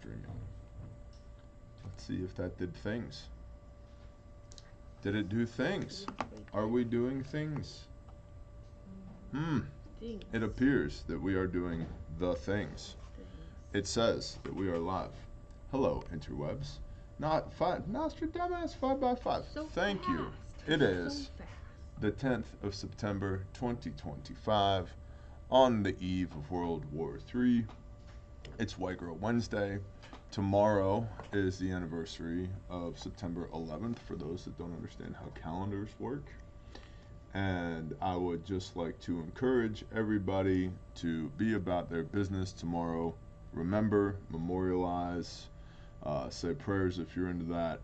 streaming. Let's see if that did things. Did it do things? Are we doing things? It appears that we are doing the things. It says that we are live. Hello, interwebs. Not five. Nostradamus 5x5. So Thank fast. you. It is So fast. the 10th of September, 2025, on the eve of World War III. It's White Girl Wednesday. Tomorrow is the anniversary of September 11th, for those that don't understand how calendars work. And I would just like to encourage everybody to be about their business tomorrow. Remember, memorialize, say prayers if you're into that,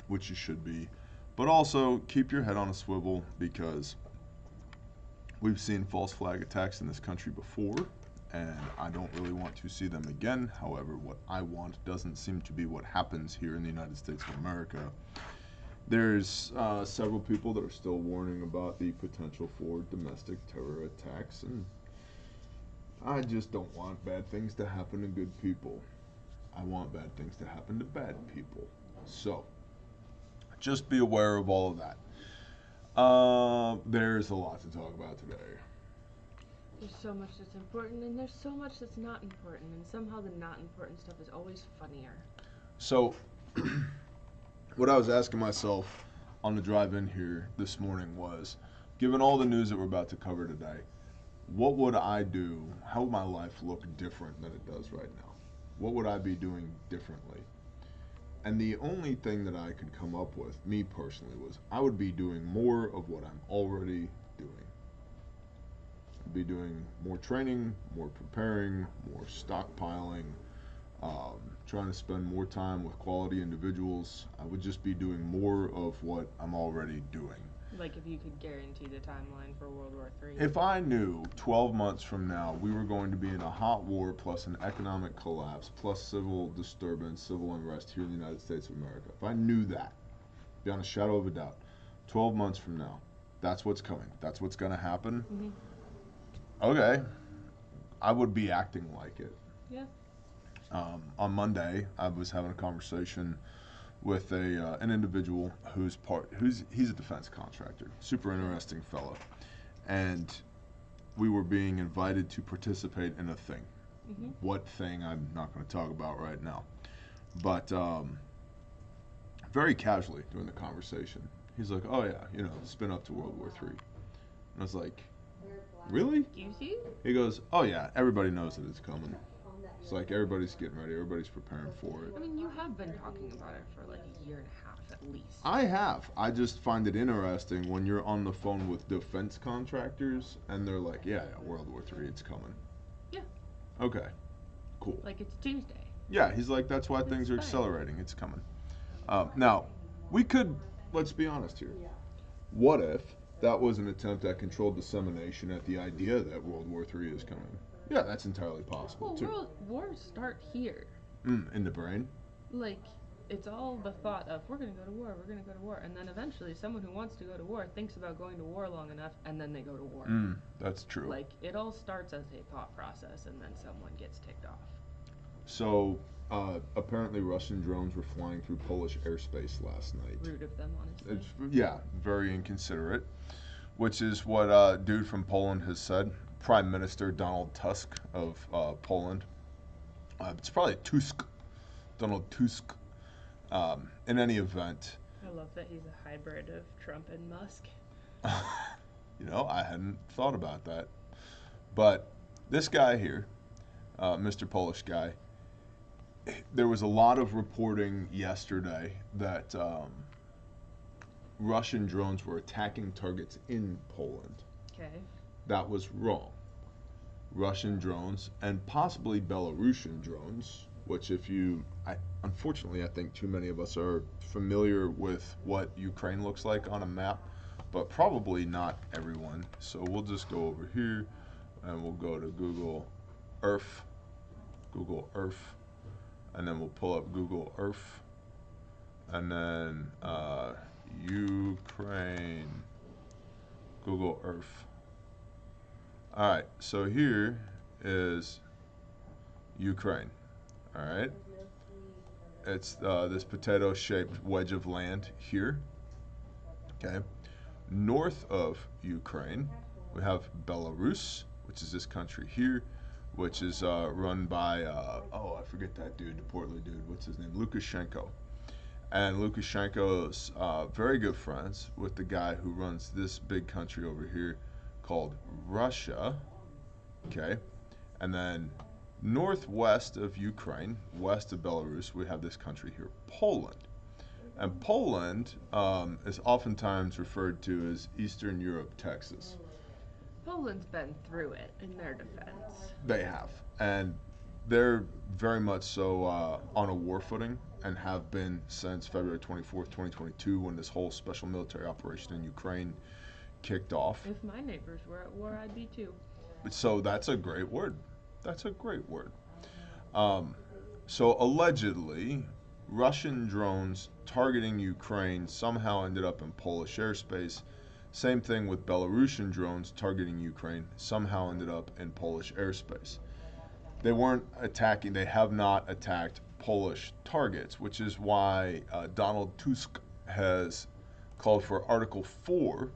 which you should be. But also, keep your head on a swivel, because we've seen false flag attacks in this country before, and I don't really want to see them again. However, what I want doesn't seem to be what happens here in the United States of America. There's several people that are still warning about the potential for domestic terror attacks, and I just don't want bad things to happen to good people. I want bad things to happen to bad people. So, just be aware of all of that. There's a lot to talk about today. There's so much that's important, and there's so much that's not important, and somehow the not important stuff is always funnier. So, what I was asking myself on the drive in here this morning was, given all the news that we're about to cover today, what would I do? How would my life look different than it does right now? What would I be doing differently? And the only thing that I could come up with, me personally, was I would be doing more of what I'm already doing. I'd be doing more training, more preparing, more stockpiling, trying to spend more time with quality individuals. I would just be doing more of what I'm already doing. Like if you could guarantee the timeline for World War III. If I knew 12 months from now we were going to be in a hot war plus an economic collapse plus civil disturbance, civil unrest here in the United States of America, if I knew that, beyond a shadow of a doubt, 12 months from now, that's what's coming, that's what's going to happen, okay, I would be acting like it. Yeah. On Monday, I was having a conversation with an individual he's a defense contractor, super interesting fellow, and we were being invited to participate in a thing. What thing I'm not going to talk about right now, but very casually during the conversation, he's like, "Oh yeah, you know, spin up to World War III," and I was like, "Really?" Excuse you? He goes, "Oh yeah, everybody knows that it's coming." It's like everybody's getting ready, everybody's preparing for it. I mean, you have been talking about it for like a year and a half at least. I have. I just find it interesting when you're on the phone with defense contractors and they're like, yeah, World War III, it's coming. Yeah. Okay, cool. Like it's Tuesday. Yeah, he's like, that's why things are accelerating, it's coming. Now, we could, let's be honest here. What if that was an attempt at controlled dissemination at the idea that World War III is coming? Yeah, that's entirely possible, too. World wars start here. In the brain? Like, it's all the thought of, we're going to go to war, we're going to go to war. And then eventually, someone who wants to go to war thinks about going to war long enough, and then they go to war. That's true. Like, it all starts as a thought process, and then someone gets ticked off. So, apparently Russian drones were flying through Polish airspace last night. Rude of them, honestly. Yeah, very inconsiderate. Which is what dude from Poland has said. Prime Minister Donald Tusk of Poland. It's probably Tusk. Donald Tusk. In any event. I love that he's a hybrid of Trump and Musk. You know, I hadn't thought about that. But this guy here, Mr. Polish guy, there was a lot of reporting yesterday that Russian drones were attacking targets in Poland. Okay. That was wrong. Russian drones and possibly Belarusian drones, which unfortunately I think too many of us are familiar with what Ukraine looks like on a map, but probably not everyone. So we'll just go over here and we'll go to Google Earth, and then we'll pull up Google Earth, and then Ukraine, Google Earth. Alright, so here is Ukraine. All right. It's this potato-shaped wedge of land here. Okay. North of Ukraine, we have Belarus, which is this country here, which is run by, oh, I forget that dude, the portly dude. What's his name? Lukashenko. And Lukashenko's very good friends with the guy who runs this big country over here called Russia. Okay. And then northwest of Ukraine, west of Belarus, we have this country here, Poland. And Poland is oftentimes referred to as Eastern Europe, Texas. Poland's been through it in their defense. They have. And they're very much so on a war footing and have been since February 24th, 2022, when this whole special military operation in Ukraine kicked off. If my neighbors were at war, I'd be too. So that's a great word. That's a great word. So allegedly, Russian drones targeting Ukraine somehow ended up in Polish airspace. Same thing with Belarusian drones targeting Ukraine somehow ended up in Polish airspace. They weren't attacking, they have not attacked Polish targets, which is why Donald Tusk has called for Article 4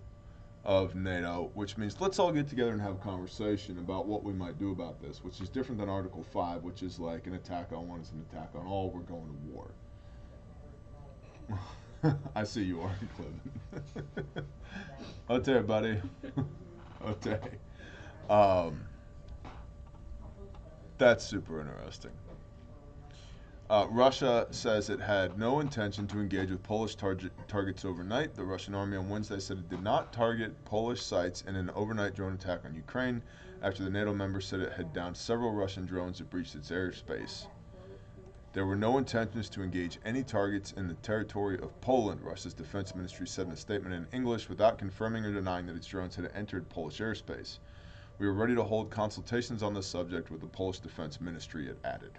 of NATO, which means let's all get together and have a conversation about what we might do about this, which is different than Article 5, which is like an attack on one is an attack on all, we're going to war. I see you are, Clinton. Okay, buddy. Okay. That's super interesting. Russia says it had no intention to engage with Polish targets overnight. The Russian army on Wednesday said it did not target Polish sites in an overnight drone attack on Ukraine after the NATO member said it had downed several Russian drones that breached its airspace. There were no intentions to engage any targets in the territory of Poland, Russia's defense ministry said in a statement in English without confirming or denying that its drones had entered Polish airspace. We are ready to hold consultations on this subject with the Polish defense ministry, it added.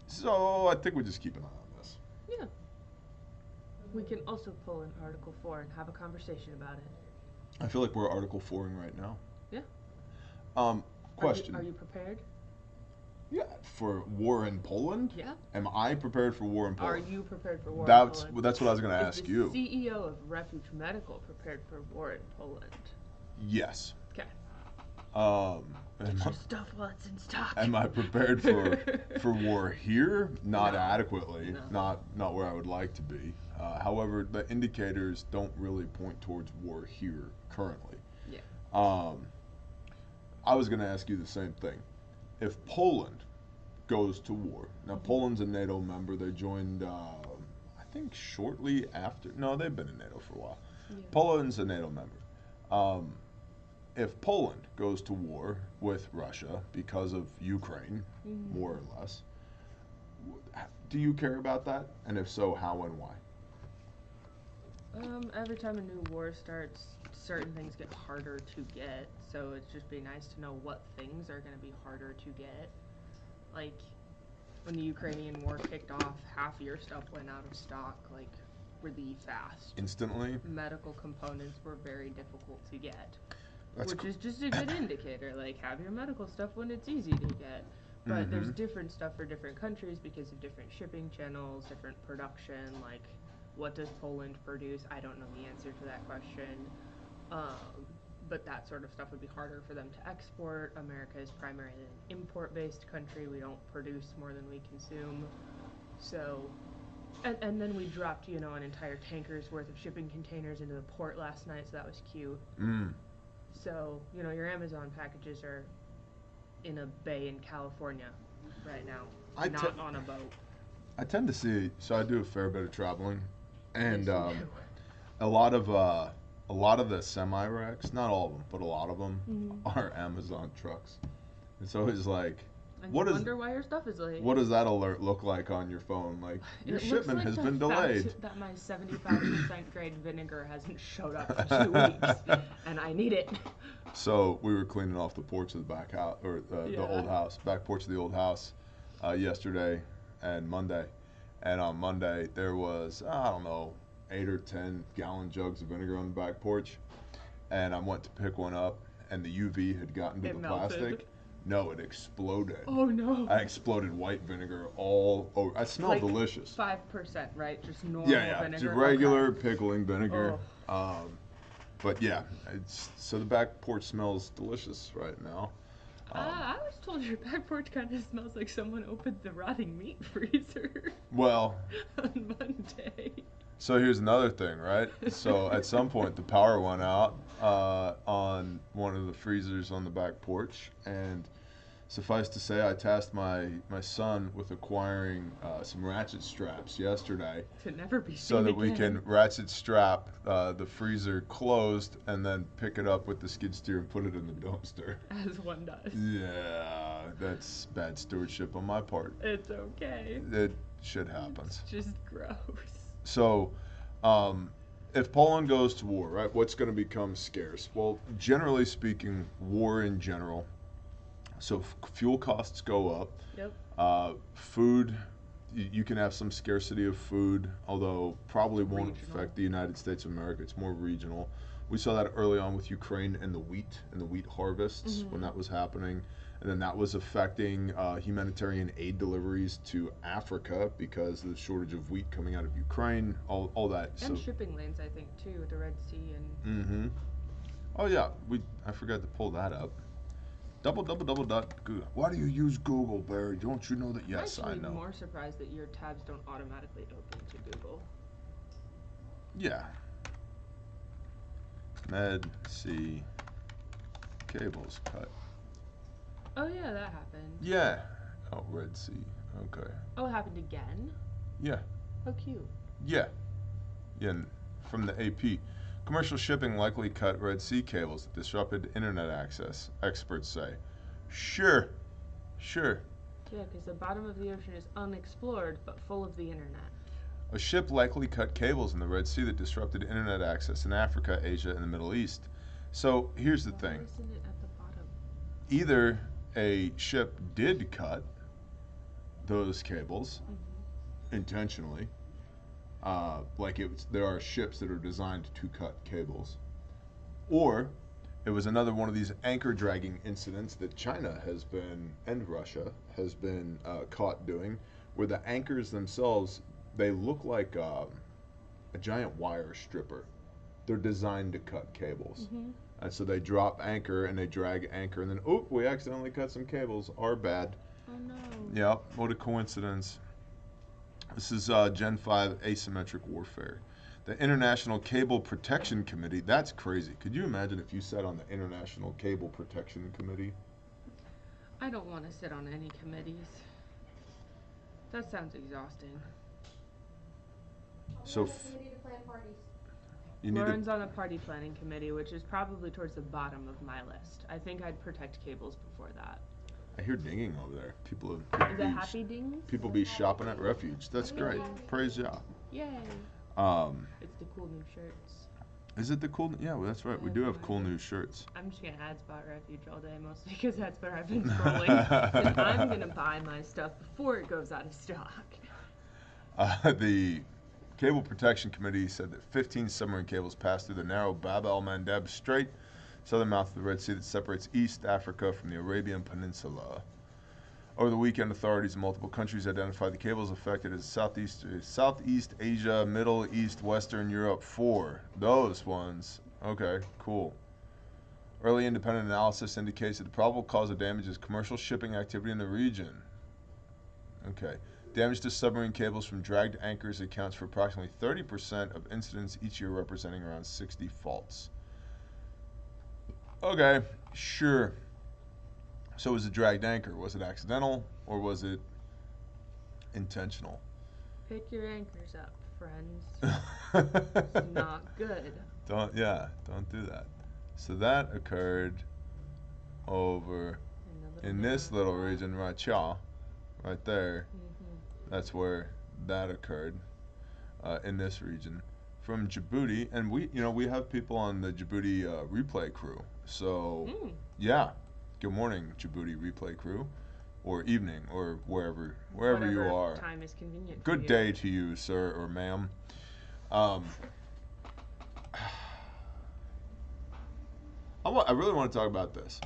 So I think we just keep an eye on this. Yeah. We can also pull in Article 4 and have a conversation about it. I feel like we're Article 4ing right now. Yeah. Question. Are you prepared? Yeah, for war in Poland? Yeah. Am I prepared for war in Poland? Are you prepared for war in That's Poland? what I was going to ask you. Is the CEO of Refuge Medical prepared for war in Poland? Yes. Okay. Get your stuff while it's in stock. Am I prepared for war here? Not No. adequately. No. Not where I would like to be. However, the indicators don't really point towards war here currently. Yeah. I was going to ask you the same thing. If Poland goes to war, now Poland's a NATO member. They joined, I think, shortly after. No, they've been in NATO for a while. Yeah. Poland's a NATO member. If Poland goes to war with Russia because of Ukraine, more or less, do you care about that? And if so, how and why? Every time a new war starts, certain things get harder to get, so it'd just be nice to know what things are going to be harder to get. Like, when the Ukrainian war kicked off, half your stuff went out of stock, like, really fast. Instantly? Medical components were very difficult to get. That's which is just a good indicator. Like, have your medical stuff when it's easy to get. But there's different stuff for different countries because of different shipping channels, different production. Like, what does Poland produce? I don't know the answer to that question. But that sort of stuff would be harder for them to export. America is primarily an import-based country. We don't produce more than we consume. So, and then we dropped, an entire tanker's worth of shipping containers into the port last night, so that was cute. So, your Amazon packages are in a bay in California right now, not on a boat. I tend to see, so I do a fair bit of traveling, and Yes, you a lot of the semi-wrecks, not all of them, but a lot of them are Amazon trucks. It's always like, I wonder why your stuff is late. What does that alert look like on your phone? Like, your shipment has been delayed. That my 75% grade vinegar hasn't showed up for 2 weeks, and I need it. So we were cleaning off the porch of the back house, or the old house, back porch of the old house, yesterday and Monday. And on Monday there was, I don't know, 8 or 10 gallon jugs of vinegar on the back porch, and I went to pick one up, and the UV had gotten to the plastic. No, it exploded. Oh no. I exploded white vinegar all over. It smelled Like delicious. 5%, right? Just normal Yeah, vinegar. just regular Okay. pickling vinegar. But yeah, so the back porch smells delicious right now. I was told your back porch kind of smells like someone opened the rotting meat freezer. Well, on Monday. so here's another thing, right? So at some point the power went out on one of the freezers on the back porch, and suffice to say, I tasked my son with acquiring some ratchet straps yesterday, To never be so seen that we again. can ratchet strap the freezer closed and then pick it up with the skid steer and put it in the dumpster. As one does. Yeah, that's bad stewardship on my part. It's okay. It shit happens. It's just gross. So, if Poland goes to war, right, what's going to become scarce? Well, generally speaking, war in general. So fuel costs go up. Yep. Food, you can have some scarcity of food, although probably won't Regional. affect the United States of America. It's more regional. We saw that early on with Ukraine and the wheat harvests when that was happening. And then that was affecting humanitarian aid deliveries to Africa because of the shortage of wheat coming out of Ukraine, all that. And shipping lanes, I think, too, with the Red Sea and... Mm-hmm. Oh, yeah. I forgot to pull that up. Google. Why do you use Google, Barry? Don't you know that? Yes, I'm I actually know. more surprised that your tabs don't automatically open to Google. Yeah. Med Sea cables cut. Oh, yeah, that happened. Yeah. Oh, Red Sea. Okay. Oh, it happened again? Yeah. How cute. Yeah. Yeah. From the AP. Commercial shipping likely cut Red Sea cables that disrupted internet access, experts say. Sure. Yeah, because the bottom of the ocean is unexplored, but full of the internet. A ship likely cut cables in the Red Sea that disrupted internet access in Africa, Asia, and the Middle East. So here's the thing. Isn't it at the bottom? Either a ship did cut those cables intentionally, there are ships that are designed to cut cables, or it was another one of these anchor dragging incidents that China has been, and Russia has been caught doing, where the anchors themselves, they look like a giant wire stripper. They're designed to cut cables. And so they drop anchor and they drag anchor, and then, we accidentally cut some cables. Our bad. Oh no. Yep, what a coincidence. This is Gen 5 asymmetric warfare. The International Cable Protection Committee, that's crazy. Could you imagine if you sat on the International Cable Protection Committee? I don't want to sit on any committees. That sounds exhausting. So you need to plan parties. Lauren's on the party planning committee, which is probably towards the bottom of my list. I think I'd protect cables before that. I hear dinging over there. People Is it happy dings? People be shopping at Refuge. That's great. Praise ya. Yay. It's the cool new shirts. Is it the cool? Yeah, well, that's right. We do have cool new shirts. I'm just gonna ad spot Refuge all day, mostly because that's where I've been scrolling. And I'm gonna buy my stuff before it goes out of stock. The Cable Protection Committee said that 15 submarine cables passed through the narrow Bab el-Mandeb Strait, southern mouth of the Red Sea that separates East Africa from the Arabian Peninsula. Over the weekend, authorities in multiple countries identified the cables affected as Southeast Asia, Middle East, Western Europe. 4. Those ones. Okay, cool. Early independent analysis indicates that the probable cause of damage is commercial shipping activity in the region. Okay. Damage to submarine cables from dragged anchors accounts for approximately 30% of incidents each year, representing around 60 faults. Okay, sure. So was it dragged anchor? Was it accidental or was it intentional? Pick your anchors up, friends. It's not good. Don't do that. So that occurred over in this little region right there. That's where that occurred, in this region. From Djibouti, and we have people on the Djibouti replay crew. So yeah, good morning, Djibouti replay crew, or evening, or wherever you are. Time is convenient. Good day to you, sir or ma'am. I really want to talk about this.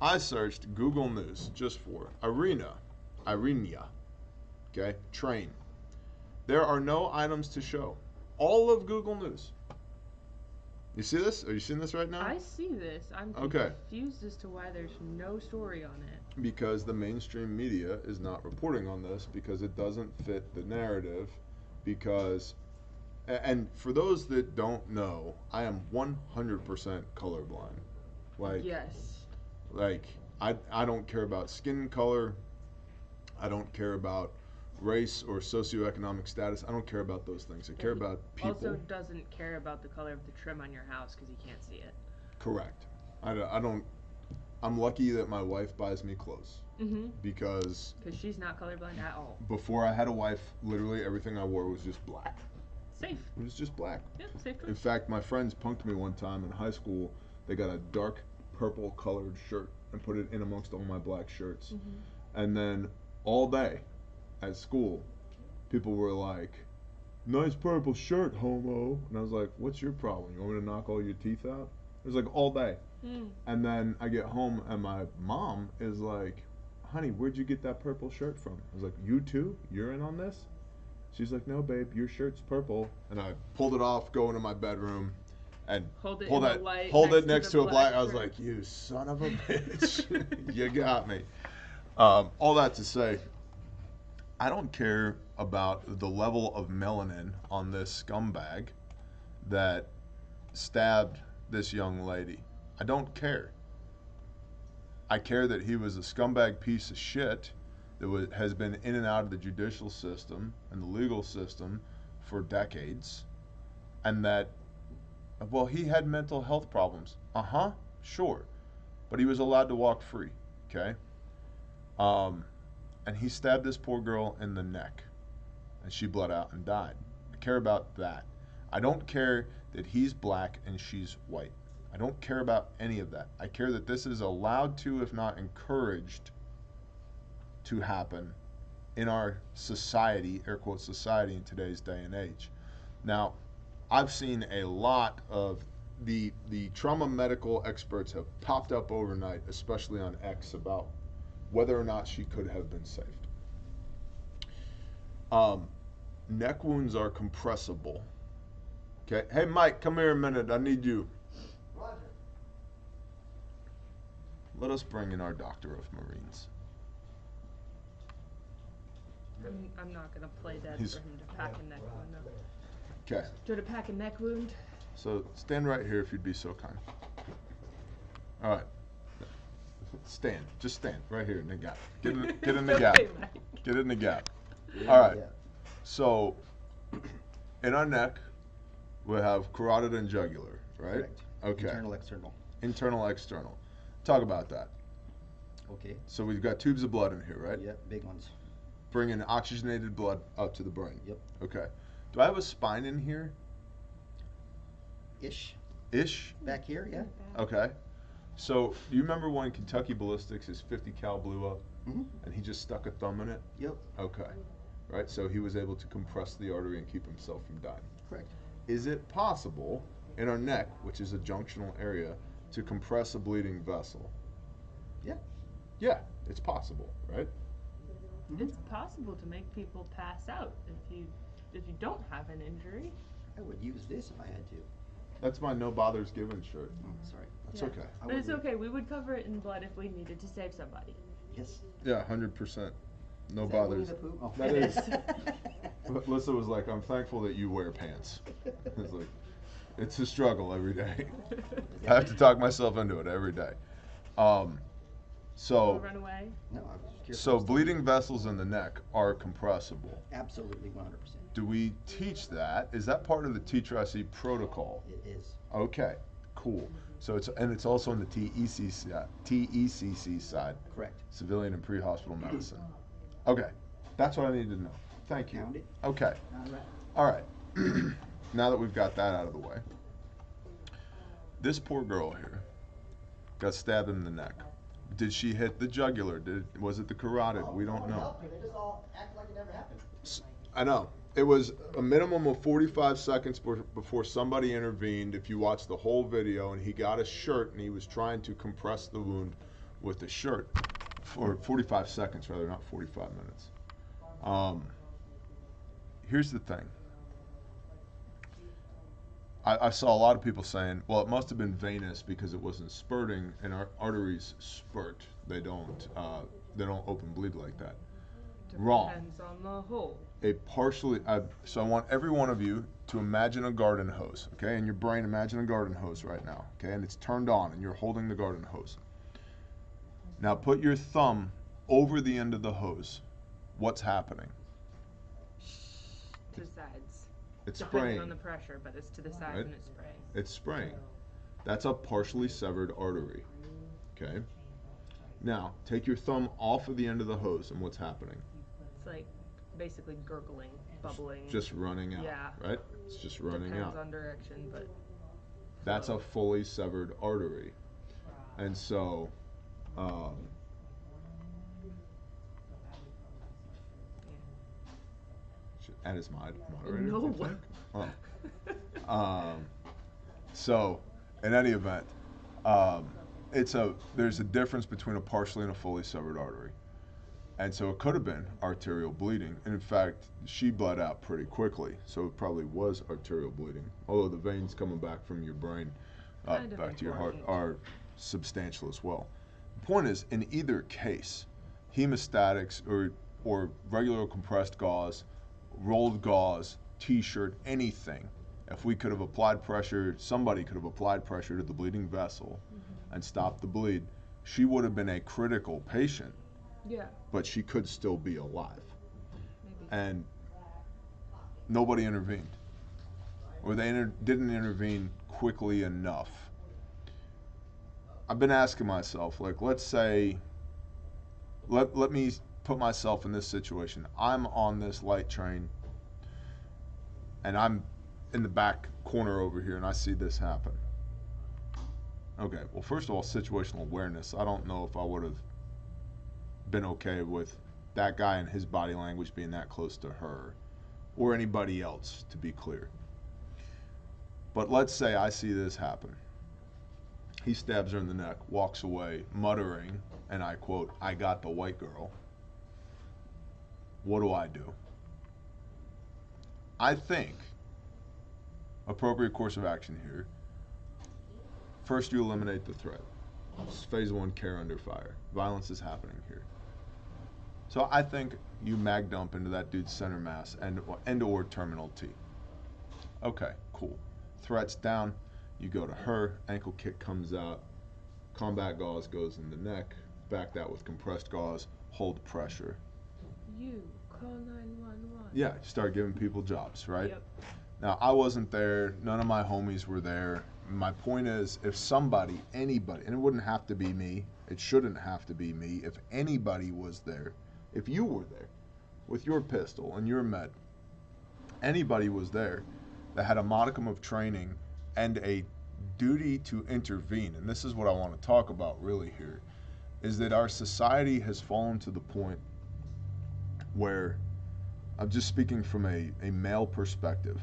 I searched Google News just for Irina, okay, train. There are no items to show. All of Google News. You see this? Are you seeing this right now? I see this. I'm confused as to why there's no story on it. Because the mainstream media is not reporting on this because it doesn't fit the narrative. Because, and for those that don't know, I am 100% colorblind. Like, yes. Like, I don't care about skin color. I don't care about race or socioeconomic status. I don't care about those things. I care about people. Also doesn't care about the color of the trim on your house because he can't see it. Correct. I don't. I'm lucky that my wife buys me clothes. Mm-hmm. Because she's not colorblind at all. Before I had a wife, literally everything I wore was just black. Safe. It was just black. Yep, safe choice. In fact, my friends punked me one time in high school. They got a dark purple colored shirt and put it in amongst all my black shirts. Mm-hmm. And then all day at school, people were like, "Nice purple shirt, homo." And I was like, "What's your problem? You want me to knock all your teeth out?" It was like all day. Mm. And then I get home and my mom is like, "Honey, where'd you get that purple shirt from?" I was like, "You too? You're in on this?" She's like, "No, babe, your shirt's purple." And I pulled it off, go into my bedroom, and hold it next to a black. I was like, "You son of a bitch, you got me." All that to say, I don't care about the level of melanin on this scumbag that stabbed this young lady. I don't care. I care that he was a scumbag piece of shit that has been in and out of the judicial system and the legal system for decades, and that, well, he had mental health problems. Sure. But he was allowed to walk free, okay? And he stabbed this poor girl in the neck, and she bled out and died. I care about that. I don't care that he's black and she's white. I don't care about any of that. I care that this is allowed to, if not encouraged, to happen in our society, air quote society, in today's day and age. Now, I've seen a lot of the trauma medical experts have popped up overnight, especially on X, about whether or not she could have been saved. Neck wounds are compressible. Okay. Hey, Mike, come here a minute. I need you. Roger. Let us bring in our Doctor of Marines. I'm not going to play dead for him to pack a neck wound. Okay. Do you want to pack a neck wound? So stand right here if you'd be so kind. All right. Stand. Just stand right here in the gap. Get in the gap. Get in the gap. All right. So in our neck, we have carotid and jugular, right? Correct. Okay. Internal, external. Internal, external. Talk about that. Okay. So we've got tubes of blood in here, right? Yep, big ones. Bringing oxygenated blood up to the brain. Yep. Okay. Do I have a spine in here? Ish? Back here, yeah. Okay. So, do you remember when Kentucky Ballistics, his 50 cal blew up, and he just stuck a thumb in it? Yep. Okay. Right, so he was able to compress the artery and keep himself from dying. Correct. Is it possible in our neck, which is a junctional area, to compress a bleeding vessel? Yeah. Yeah, it's possible, right? It's possible to make people pass out if you don't have an injury. I would use this if I had to. That's my no bothers given shirt. Oh, sorry. That's Yeah. okay. But it's okay. We would cover it in blood if we needed to save somebody. Yes. Yeah, 100%. No Is that bothers. Winnie the Pooh? Oh. That is. Alyssa was like, "I'm thankful that you wear pants." It's like, it's a struggle every day. I have to talk myself into it every day. So run away. No, I was curious. So bleeding vessels in the neck are compressible. Absolutely, 100%. Do we teach that? Is that part of the TRAFFICking protocol? It is. Okay, cool. So it's also on the TECC side. Correct. Civilian and pre-hospital medicine. Okay, that's what I need to know. Thank you. Found it. Okay. All right. Now that we've got that out of the way, this poor girl here got stabbed in the neck. Did she hit the jugular? Was it the carotid? We don't know. They just all act like it never happened. I know. It was a minimum of 45 seconds before somebody intervened. If you watch the whole video, and he got a shirt and he was trying to compress the wound with the shirt for 45 seconds, rather, not 45 minutes. Here's the thing. I saw a lot of people saying, well, it must have been venous because it wasn't spurting, and our arteries spurt. They don't open bleed like that. Wrong. Depends on the hole. So I want every one of you to imagine a garden hose, okay? In your brain, imagine a garden hose right now, okay? And it's turned on, and you're holding the garden hose. Now put your thumb over the end of the hose. What's happening? To the sides. It's Depending spraying. on the pressure, but it's to the sides Right? and it's spraying. It's spraying. That's a partially severed artery, okay? Now, take your thumb off of the end of the hose, and what's happening? It's like basically gurgling, bubbling. Just running out, Yeah. right? It's just running Depends out. on direction, but That's a fully severed artery. And so, should add as moderator. No. you think? Oh. So, in any event, there's a difference between a partially and a fully severed artery. And so it could have been arterial bleeding. And in fact, she bled out pretty quickly. So it probably was arterial bleeding. Although the veins coming back from your brain back to your heart are substantial as well. The point is, in either case, hemostatics or regular compressed gauze, rolled gauze, t-shirt, anything, if we could have applied pressure, somebody could have applied pressure to the bleeding vessel and stopped the bleed, she would have been a critical patient. yeah. But she could still be alive. Maybe. And nobody intervened. Or they didn't intervene quickly enough. I've been asking myself, like, let's say, let me put myself in this situation. I'm on this light train, and I'm in the back corner over here, and I see this happen. Okay, well, first of all, situational awareness. I don't know if I would have been okay with that guy and his body language being that close to her, or anybody else, to be clear. But let's say I see this happen. He stabs her in the neck, walks away, muttering, and I quote, "I got the white girl." What do? I think appropriate course of action here. First, you eliminate the threat. It's phase 1, care under fire. Violence is happening here. So I think you mag dump into that dude's center mass and or terminal T. Okay, cool. Threat's down. You go to her. Ankle kick comes out. Combat gauze goes in the neck. Back that with compressed gauze. Hold pressure. You call 911. Yeah, start giving people jobs, right? Yep. Now, I wasn't there. None of my homies were there. My point is, if somebody, anybody, and it wouldn't have to be me, it shouldn't have to be me, if anybody was there, if you were there with your pistol and your med, anybody was there that had a modicum of training and a duty to intervene, and this is what I want to talk about really here, is that our society has fallen to the point where, I'm just speaking from a male perspective,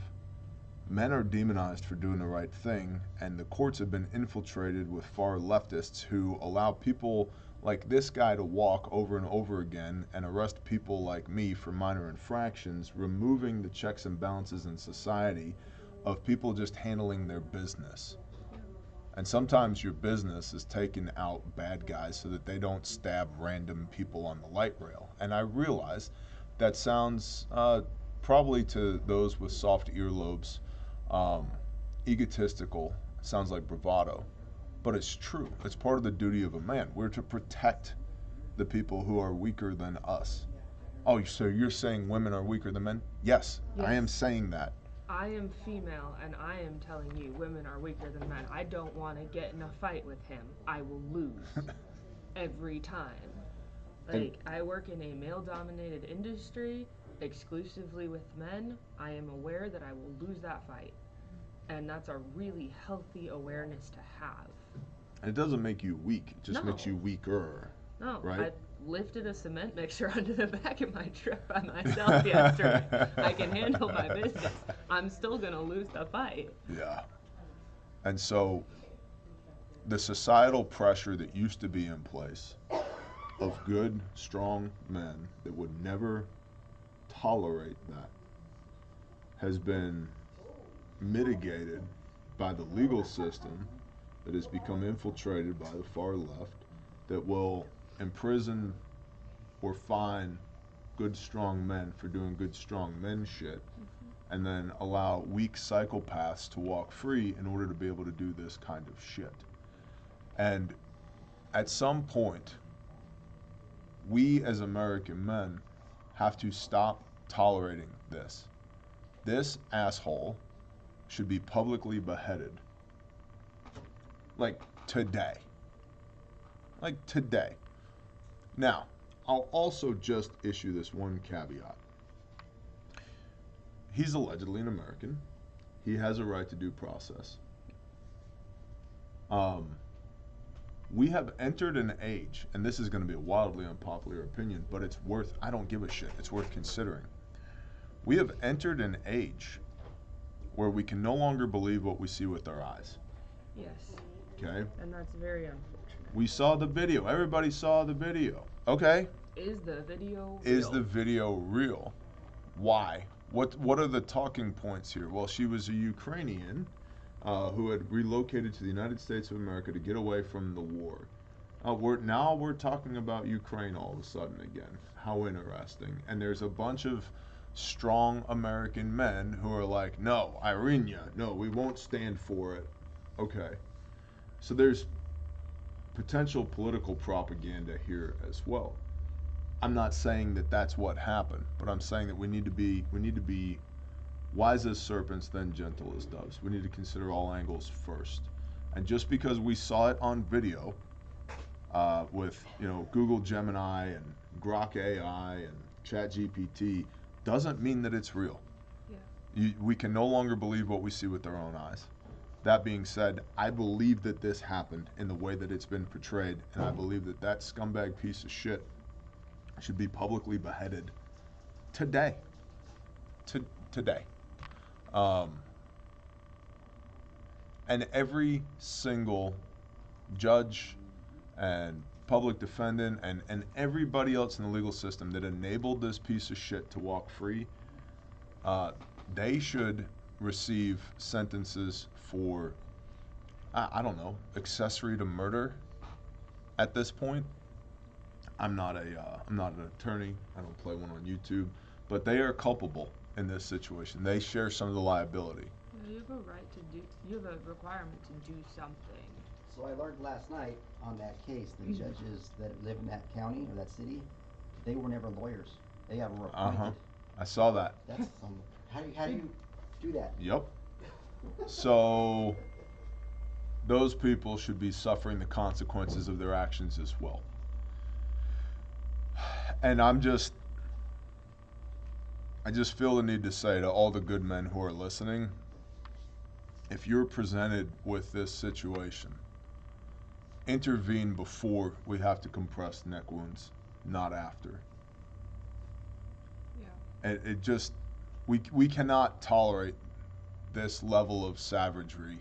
men are demonized for doing the right thing, and the courts have been infiltrated with far leftists who allow people like this guy to walk over and over again and arrest people like me for minor infractions, removing the checks and balances in society of people just handling their business. And sometimes your business is taking out bad guys so that they don't stab random people on the light rail. And I realize that sounds probably to those with soft earlobes egotistical, sounds like bravado, but it's true. It's part of the duty of a man. We're to protect the people who are weaker than us. Oh, so you're saying women are weaker than men? Yes. I am saying that. I am female, and I am telling you, women are weaker than men. I don't want to get in a fight with him. I will lose every time. Like, I work in a male-dominated industry exclusively with men. I am aware that I will lose that fight. And that's a really healthy awareness to have. And it doesn't make you weak. It just makes you weaker. No, right? I lifted a cement mixer onto the back of my truck by myself yesterday. I can handle my business. I'm still going to lose the fight. Yeah. And so the societal pressure that used to be in place of good, strong men that would never tolerate that has been mitigated by the legal system that has become infiltrated by the far left that will imprison or fine good, strong men for doing good, strong men shit, and then allow weak psychopaths to walk free in order to be able to do this kind of shit. And at some point, we as American men have to stop tolerating this. This asshole should be publicly beheaded. Like today. Like today. Now, I'll also just issue this one caveat. He's allegedly an American. He has a right to due process. We have entered an age, and this is going to be a wildly unpopular opinion, but it's worth, I don't give a shit, it's worth considering. We have entered an age where we can no longer believe what we see with our eyes. Yes. Okay? And that's very unfortunate. We saw the video. Everybody saw the video. Okay? Is the video real? Is the video real? Why? What are the talking points here? Well, she was a Ukrainian who had relocated to the United States of America to get away from the war. Now we're talking about Ukraine all of a sudden again. How interesting. And there's a bunch of strong American men who are like, no, Irina, no, we won't stand for it. Okay. So there's potential political propaganda here as well. I'm not saying that that's what happened, but I'm saying that we need to be wise as serpents, then gentle as doves. We need to consider all angles first. And just because we saw it on video with Google Gemini and Grok AI and ChatGPT doesn't mean that it's real. Yeah. We can no longer believe what we see with our own eyes. That being said, I believe that this happened in the way that it's been portrayed, and I believe that that scumbag piece of shit should be publicly beheaded today. Today. And every single judge and public defendant and everybody else in the legal system that enabled this piece of shit to walk free, they should receive sentences for, I don't know, accessory to murder at this point. I'm not an attorney. I don't play one on YouTube, but they are culpable in this situation. They share some of the liability. You have a right to do. You have a requirement to do something. So I learned last night on that case, the judges that live in that county or that city, they were never lawyers. They have were appointed. I saw that. That's how do you do that? Yep. So those people should be suffering the consequences of their actions as well. And I just feel the need to say to all the good men who are listening, if you're presented with this situation, intervene before we have to compress neck wounds, not after. Yeah. It just, we cannot tolerate this level of savagery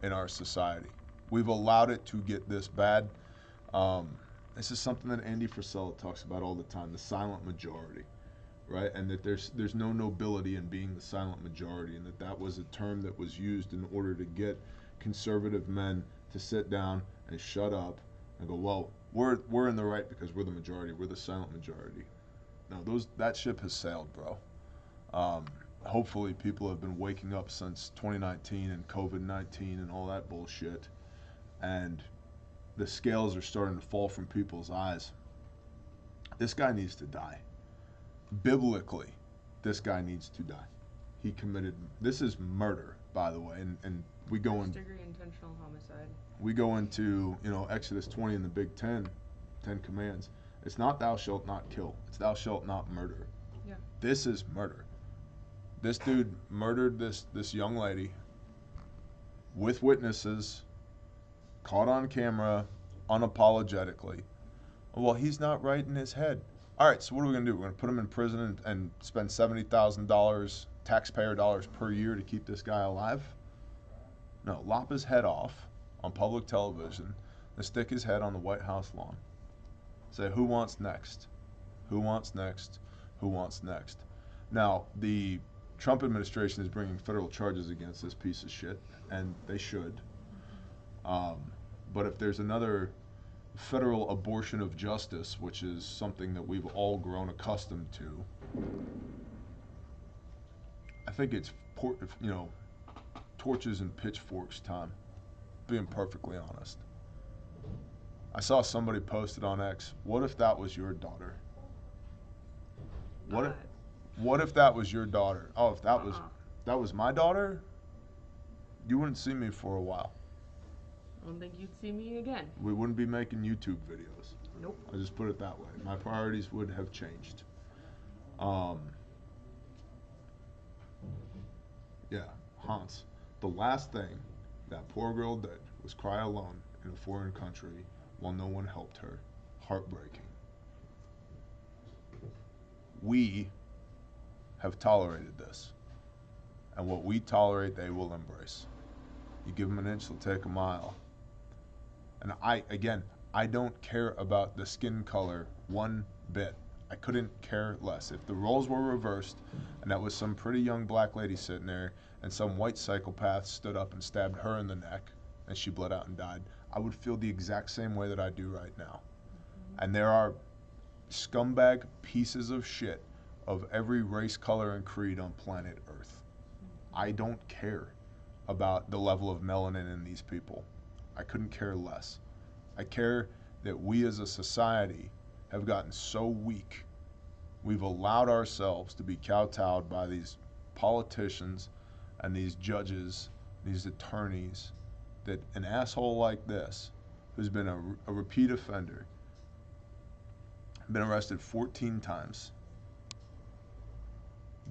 in our society. We've allowed it to get this bad. This is something that Andy Frisella talks about all the time, the silent majority, right? And that there's no nobility in being the silent majority, and that was a term that was used in order to get conservative men to sit down and shut up and go, well, we're in the right because we're the majority, we're the silent majority. No, that ship has sailed, bro. Hopefully people have been waking up since 2019 and COVID-19 and all that bullshit, and the scales are starting to fall from people's eyes. This guy needs to die. Biblically, this guy needs to die. He committed, this is murder, by the way, and we go in First-degree intentional homicide. We go into, Exodus 20 in the Big Ten, 10 commands. It's not thou shalt not kill. It's thou shalt not murder. Yeah. This is murder. This dude murdered this young lady with witnesses, caught on camera, unapologetically. Well, he's not right in his head. All right, so what are we going to do? We're going to put him in prison and spend $70,000 taxpayer dollars per year to keep this guy alive? No, lop his head off, on public television and stick his head on the White House lawn. Say, who wants next? Who wants next? Who wants next? Now, the Trump administration is bringing federal charges against this piece of shit, and they should. But if there's another federal abortion of justice, which is something that we've all grown accustomed to, I think it's, torches and pitchforks time, being perfectly honest. I saw somebody posted on X, what if that was your daughter? What if that was your daughter? Oh, if that was my daughter, you wouldn't see me for a while. I don't think you'd see me again. We wouldn't be making YouTube videos. Nope. I just put it that way. My priorities would have changed. Yeah, Hans. The last thing that poor girl did was cry alone in a foreign country while no one helped her. Heartbreaking. We have tolerated this. And what we tolerate, they will embrace. You give them an inch, they'll take a mile. And I don't care about the skin color one bit. I couldn't care less. If the roles were reversed and that was some pretty young black lady sitting there and some white psychopath stood up and stabbed her in the neck and she bled out and died, I would feel the exact same way that I do right now. And there are scumbag pieces of shit of every race, color, and creed on planet Earth. I don't care about the level of melanin in these people. I couldn't care less. I care that we as a society have gotten so weak. We've allowed ourselves to be kowtowed by these politicians and these judges, these attorneys, that an asshole like this, who's been a repeat offender, been arrested 14 times,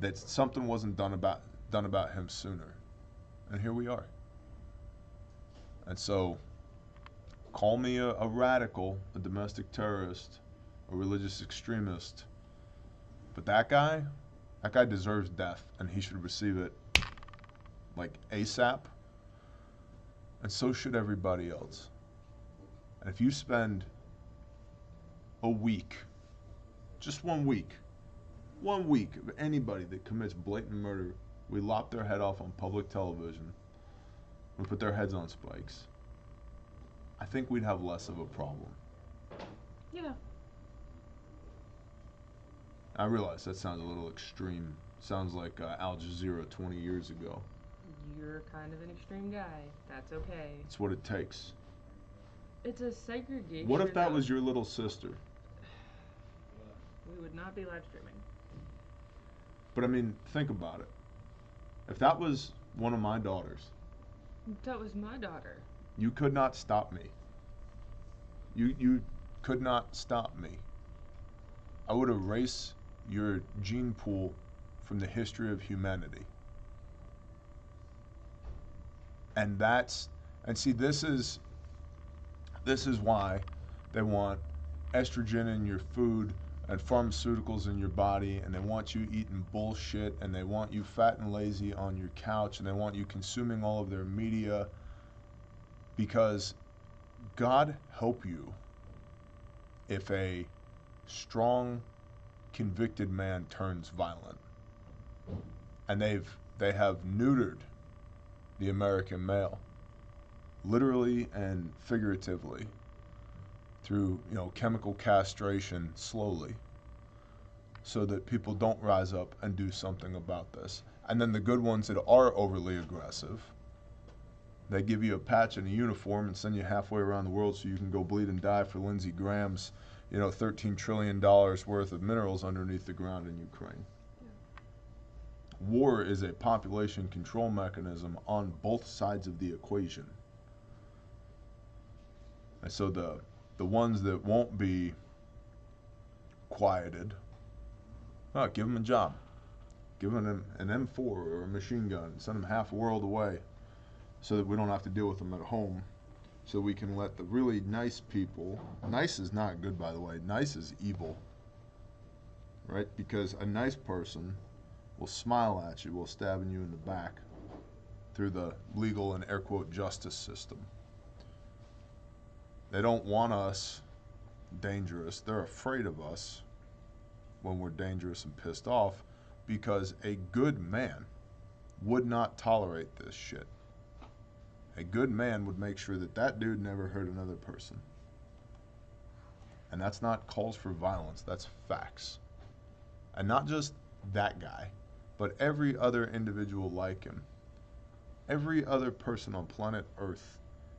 that something wasn't done about him sooner. And here we are. And so, call me a radical, a domestic terrorist, a religious extremist, but that guy deserves death, and he should receive it like ASAP, and so should everybody else. And if you spend a week, just 1 week of anybody that commits blatant murder, we lop their head off on public television, we put their heads on spikes, I think we'd have less of a problem. Yeah. I realize that sounds a little extreme. Sounds like Al Jazeera 20 years ago. You're kind of an extreme guy. That's okay. It's what it takes. It's a segregation. What if that was your little sister? We would not be live streaming. But I mean, think about it. If that was one of my daughters, If that was my daughter. you could not stop me. You could not stop me. I would erase your gene pool from the history of humanity. And see, this is why they want estrogen in your food and pharmaceuticals in your body, and they want you eating bullshit, and they want you fat and lazy on your couch, and they want you consuming all of their media, because God help you if a strong, convicted man turns violent. And they have neutered the American male, literally and figuratively, through chemical castration slowly, so that people don't rise up and do something about this. And then the good ones that are overly aggressive, they give you a patch and a uniform and send you halfway around the world so you can go bleed and die for Lindsey Graham's $13 trillion worth of minerals underneath the ground in Ukraine. War is a population control mechanism on both sides of the equation. And so the ones that won't be quieted, give them a job. Give them an M4 or a machine gun. Send them half a world away so that we don't have to deal with them at home. So we can let the really nice people, nice is not good, by the way, nice is evil, right? Because a nice person will smile at you while stabbing you in the back through the legal and air quote justice system. They don't want us dangerous. They're afraid of us when we're dangerous and pissed off, because a good man would not tolerate this shit. A good man would make sure that that dude never hurt another person. And that's not calls for violence, that's facts. And not just that guy, but every other individual like him. Every other person on planet Earth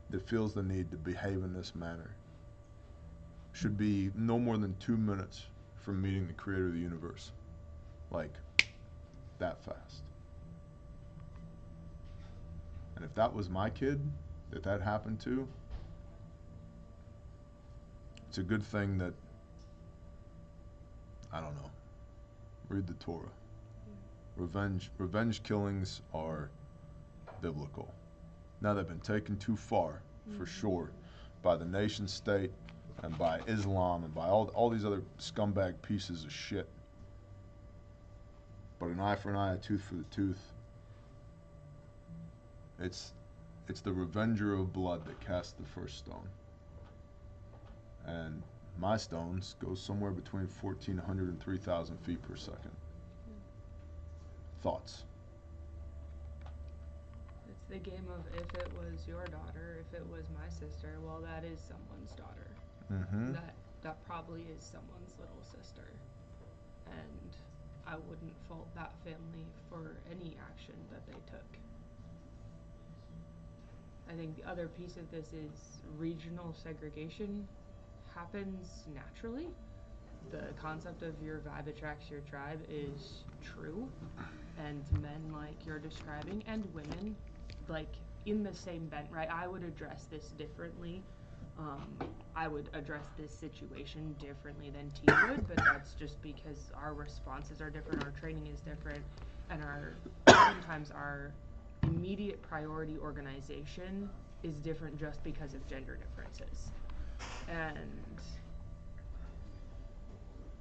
that feels the need to behave in this manner should be no more than 2 minutes from meeting the creator of the universe. Like, that fast. And if that was my kid that happened to, it's a good thing that, I don't know, read the Torah. Revenge killings are biblical. Now they've been taken too far, for sure, by the nation state and by Islam and by all these other scumbag pieces of shit. But an eye for an eye, a tooth for the tooth. It's the revenger of blood that casts the first stone. And my stones go somewhere between 1,400 and 3,000 feet per second. Thoughts? It's the game of if it was your daughter, if it was my sister, well, that is someone's daughter. Mm-hmm. That probably is someone's little sister. And I wouldn't fault that family for any action that they took. I think the other piece of this is regional segregation happens naturally. The concept of your vibe attracts your tribe is true, and men like you're describing, and women, like in the same bent, right? I would address this differently. I would address this situation differently than T would, but that's just because our responses are different, our training is different, and oftentimes our immediate priority organization is different just because of gender differences. And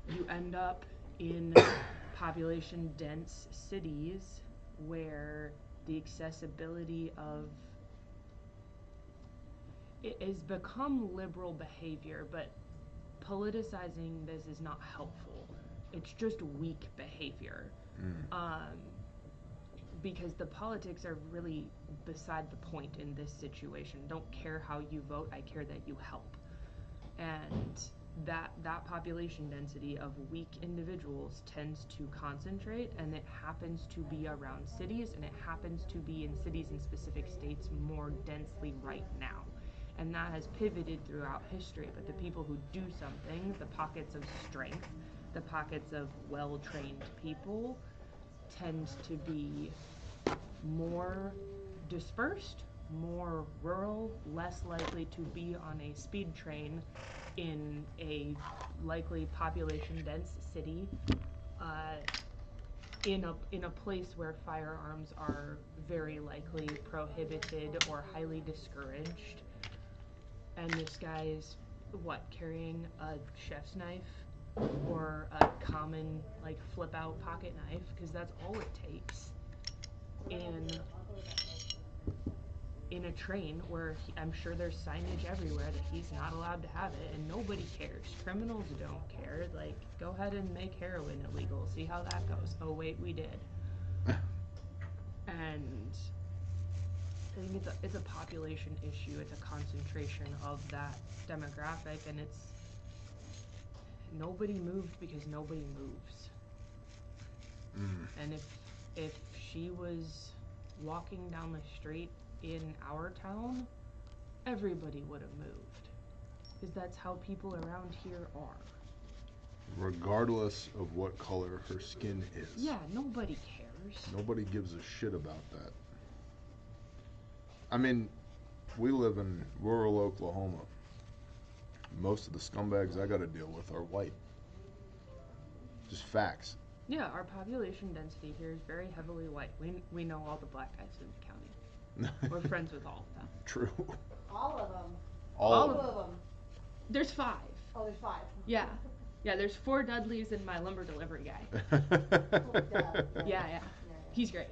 you end up in population dense cities where the accessibility of it has become liberal behavior, but politicizing this is not helpful. It's just weak behavior. Because the politics are really beside the point in this situation. Don't care how you vote, I care that you help. And that population density of weak individuals tends to concentrate, and it happens to be around cities, and it happens to be in cities in specific states more densely right now. And that has pivoted throughout history, but the people who do something, the pockets of strength, the pockets of well-trained people, tend to be more dispersed, more rural, less likely to be on a speed train in a likely population dense city, in a place where firearms are very likely prohibited or highly discouraged. And this guy is carrying a chef's knife or a common like flip out pocket knife, because that's all it takes in a train where I'm sure there's signage everywhere that he's not allowed to have it, and nobody cares. Criminals don't care. Like, go ahead and make heroin illegal, see how that goes. Oh wait, we did. And I think it's a population issue. It's a concentration of that demographic, and it's nobody moved because nobody moves. And if she was walking down the street in our town, everybody would have moved, because that's how people around here are. Regardless of what color her skin is. Yeah, nobody cares. Nobody gives a shit about that. I mean, we live in rural Oklahoma. Most of the scumbags I gotta deal with are white. Just facts. Yeah, our population density here is very heavily white. We know all the black guys in the county. We're friends with all of them. True. All of them. All of them. There's 5. Oh, there's 5. Yeah. Yeah, there's 4 Dudleys and my lumber delivery guy. Yeah. He's great.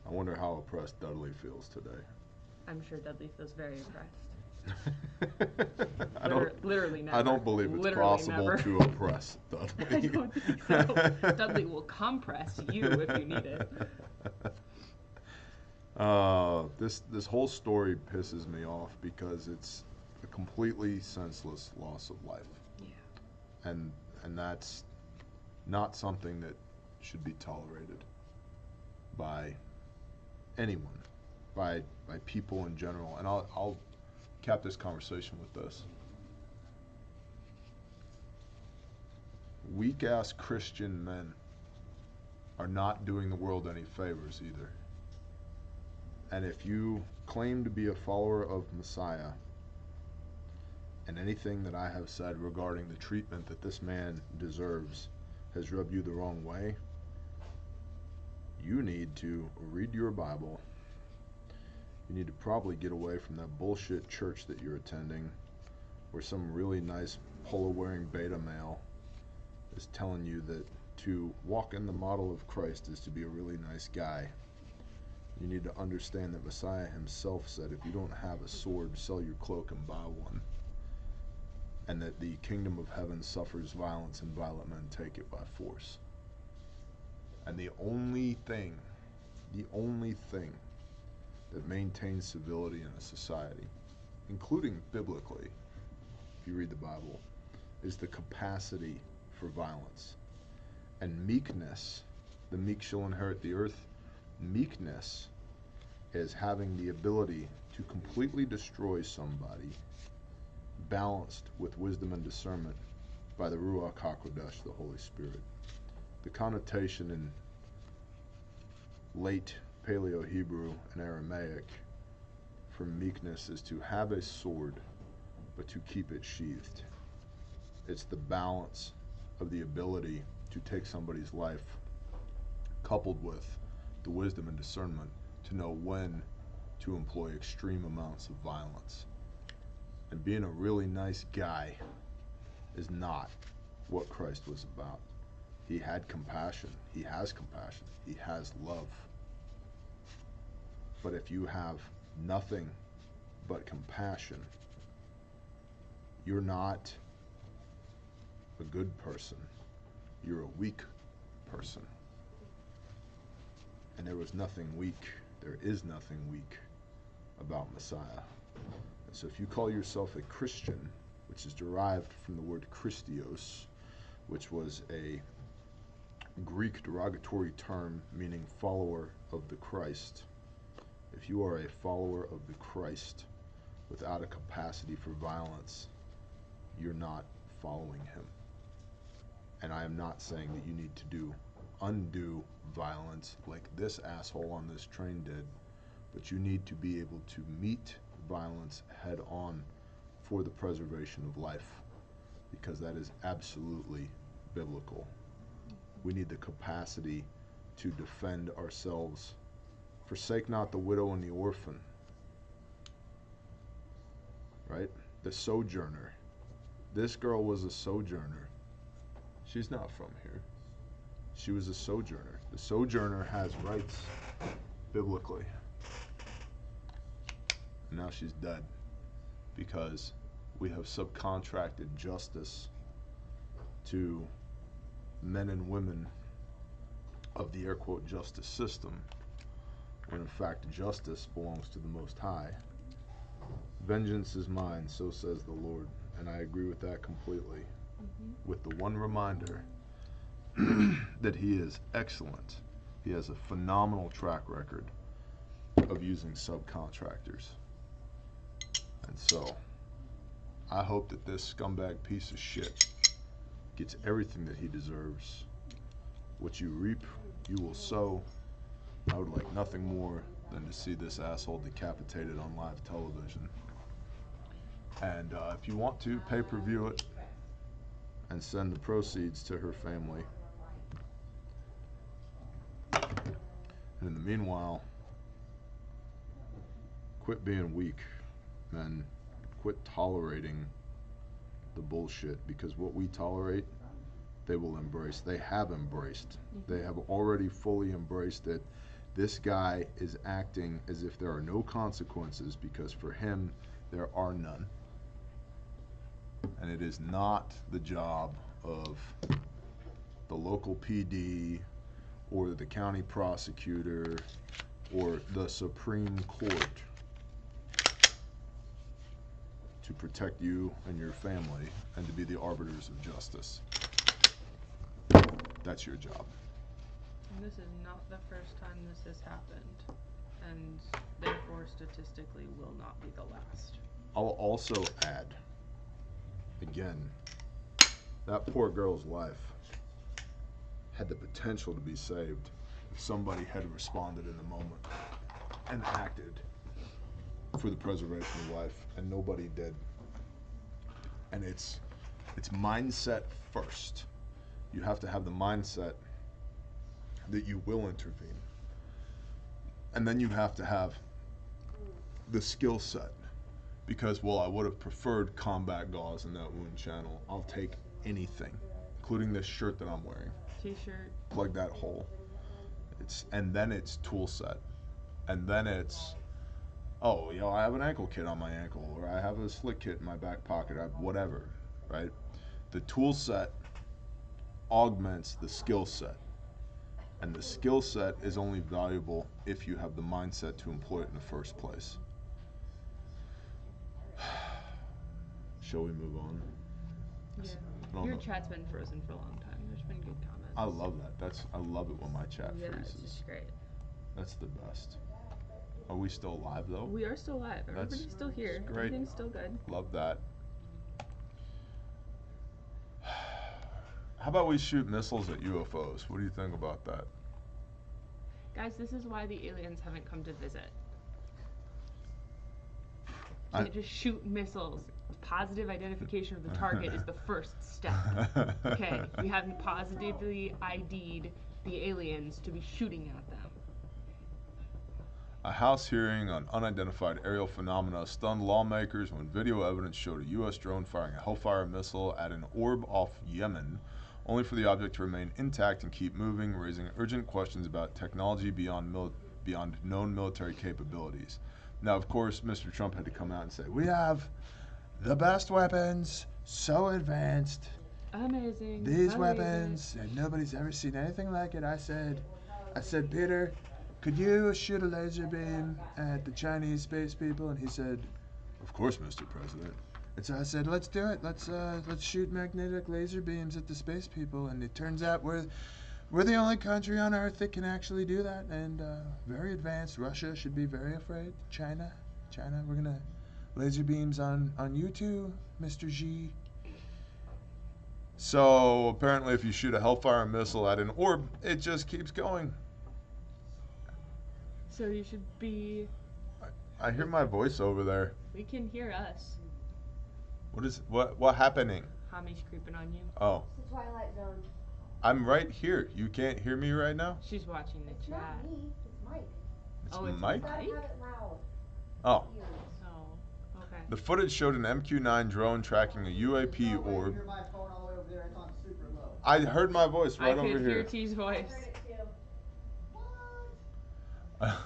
I wonder how oppressed Dudley feels today. I'm sure Dudley feels very impressed. I don't, Literally never. I don't believe it's Literally possible never. to oppress Dudley. I don't think so. Dudley will compress you if you need it. This whole story pisses me off because it's a completely senseless loss of life. Yeah. And that's not something that should be tolerated by anyone, by people in general. And I'll cap this conversation with this. Weak-ass Christian men are not doing the world any favors either. And if you claim to be a follower of Messiah, and anything that I have said regarding the treatment that this man deserves has rubbed you the wrong way, you need to read your Bible. You need to probably get away from that bullshit church that you're attending, where some really nice polo-wearing beta male is telling you that to walk in the model of Christ is to be a really nice guy. You need to understand that Messiah himself said, if you don't have a sword, sell your cloak and buy one. And that the kingdom of heaven suffers violence, and violent men take it by force. And the only thing that maintains civility in a society, including biblically, if you read the Bible, is the capacity for violence. And meekness, the meek shall inherit the earth. Meekness is having the ability to completely destroy somebody, balanced with wisdom and discernment by the Ruach HaKodesh, the Holy Spirit. The connotation in late Paleo-Hebrew and Aramaic for meekness is to have a sword, but to keep it sheathed. It's the balance of the ability to take somebody's life, coupled with the wisdom and discernment to know when to employ extreme amounts of violence. And being a really nice guy is not what Christ was about. He had compassion. He has compassion. He has love. But if you have nothing but compassion, you're not a good person. You're a weak person. And there is nothing weak about Messiah. And so if you call yourself a Christian, which is derived from the word Christios, which was a Greek derogatory term meaning follower of the Christ, if you are a follower of the Christ without a capacity for violence, you're not following him. And I am not saying that you need to do undue violence like this asshole on this train did, but you need to be able to meet violence head on for the preservation of life, because that is absolutely biblical. We need the capacity to defend ourselves. Forsake not the widow and the orphan, right? The sojourner. This girl was a sojourner. She's not from here. She was a sojourner. The sojourner has rights biblically. And now she's dead because we have subcontracted justice to men and women of the air quote justice system, when in fact justice belongs to the Most High. Vengeance is mine, so says the Lord. And I agree with that completely. With the one reminder that he is excellent. He has a phenomenal track record of using subcontractors. And so, I hope that this scumbag piece of shit gets everything that he deserves. What you reap, you will sow. I would like nothing more than to see this asshole decapitated on live television. And if you want to, pay-per-view it and send the proceeds to her family. And in the meanwhile, quit being weak, men. Quit tolerating the bullshit, because what we tolerate, they will embrace. They have embraced. They have already fully embraced it. This guy is acting as if there are no consequences because for him, there are none. And it is not the job of the local PD or the county prosecutor or the Supreme Court to protect you and your family and to be the arbiters of justice. That's your job. And this is not the first time this has happened, and therefore statistically will not be the last. I'll also add, again, that poor girl's life had the potential to be saved if somebody had responded in the moment and acted for the preservation of life, and nobody did. And it's mindset first. You have to have the mindset that you will intervene. And then you have to have the skill set. Because, well, I would have preferred combat gauze in that wound channel. I'll take anything, including this shirt that I'm wearing. T-shirt. Plug that hole. And then it's tool set. And then it's, oh, you know, I have an ankle kit on my ankle, or I have a slick kit in my back pocket, whatever, right? The tool set augments the skill set. And the skill set is only valuable if you have the mindset to employ it in the first place. Shall we move on? Yeah. Your chat's been frozen for a long time. There's been good comments. I love that. I love it when my chat freezes. Yeah, it's just great. That's the best. Are we still live though? We are still live. Everybody's still here. Great. Everything's still good. Love that. How about we shoot missiles at UFOs? What do you think about that? Guys, this is why the aliens haven't come to visit. You can't just shoot missiles. Positive identification of the target is the first step. Okay, we haven't positively ID'd the aliens to be shooting at them. A House hearing on unidentified aerial phenomena stunned lawmakers when video evidence showed a U.S. drone firing a Hellfire missile at an orb off Yemen, only for the object to remain intact and keep moving, raising urgent questions about technology beyond known military capabilities. Now, of course, Mr. Trump had to come out and say, we have the best weapons, so advanced. Amazing. These weapons, and nobody's ever seen anything like it. I said, Peter, could you shoot a laser beam at the Chinese space people? And he said, of course, Mr. President. And so I said, let's do it. Let's shoot magnetic laser beams at the space people. And it turns out we're the only country on Earth that can actually do that. And very advanced. Russia should be very afraid. China, we're gonna laser beams on you too, Mr. Xi. So apparently, if you shoot a Hellfire missile at an orb, it just keeps going. So you should be. I hear my voice over there. We can hear us. What happening? Hami's creeping on you. Oh. It's the Twilight Zone. I'm right here. You can't hear me right now? She's watching the It's chat. not me, it's Mike. It's Oh, it's Mike? You gotta Mike? have it loud. Oh. Ears. Oh, okay. The footage showed an MQ-9 drone tracking a UAP You orb. hear my phone all the way over there, it's on super low. I heard my voice right I over could hear here. T's I voice. heard it too. What?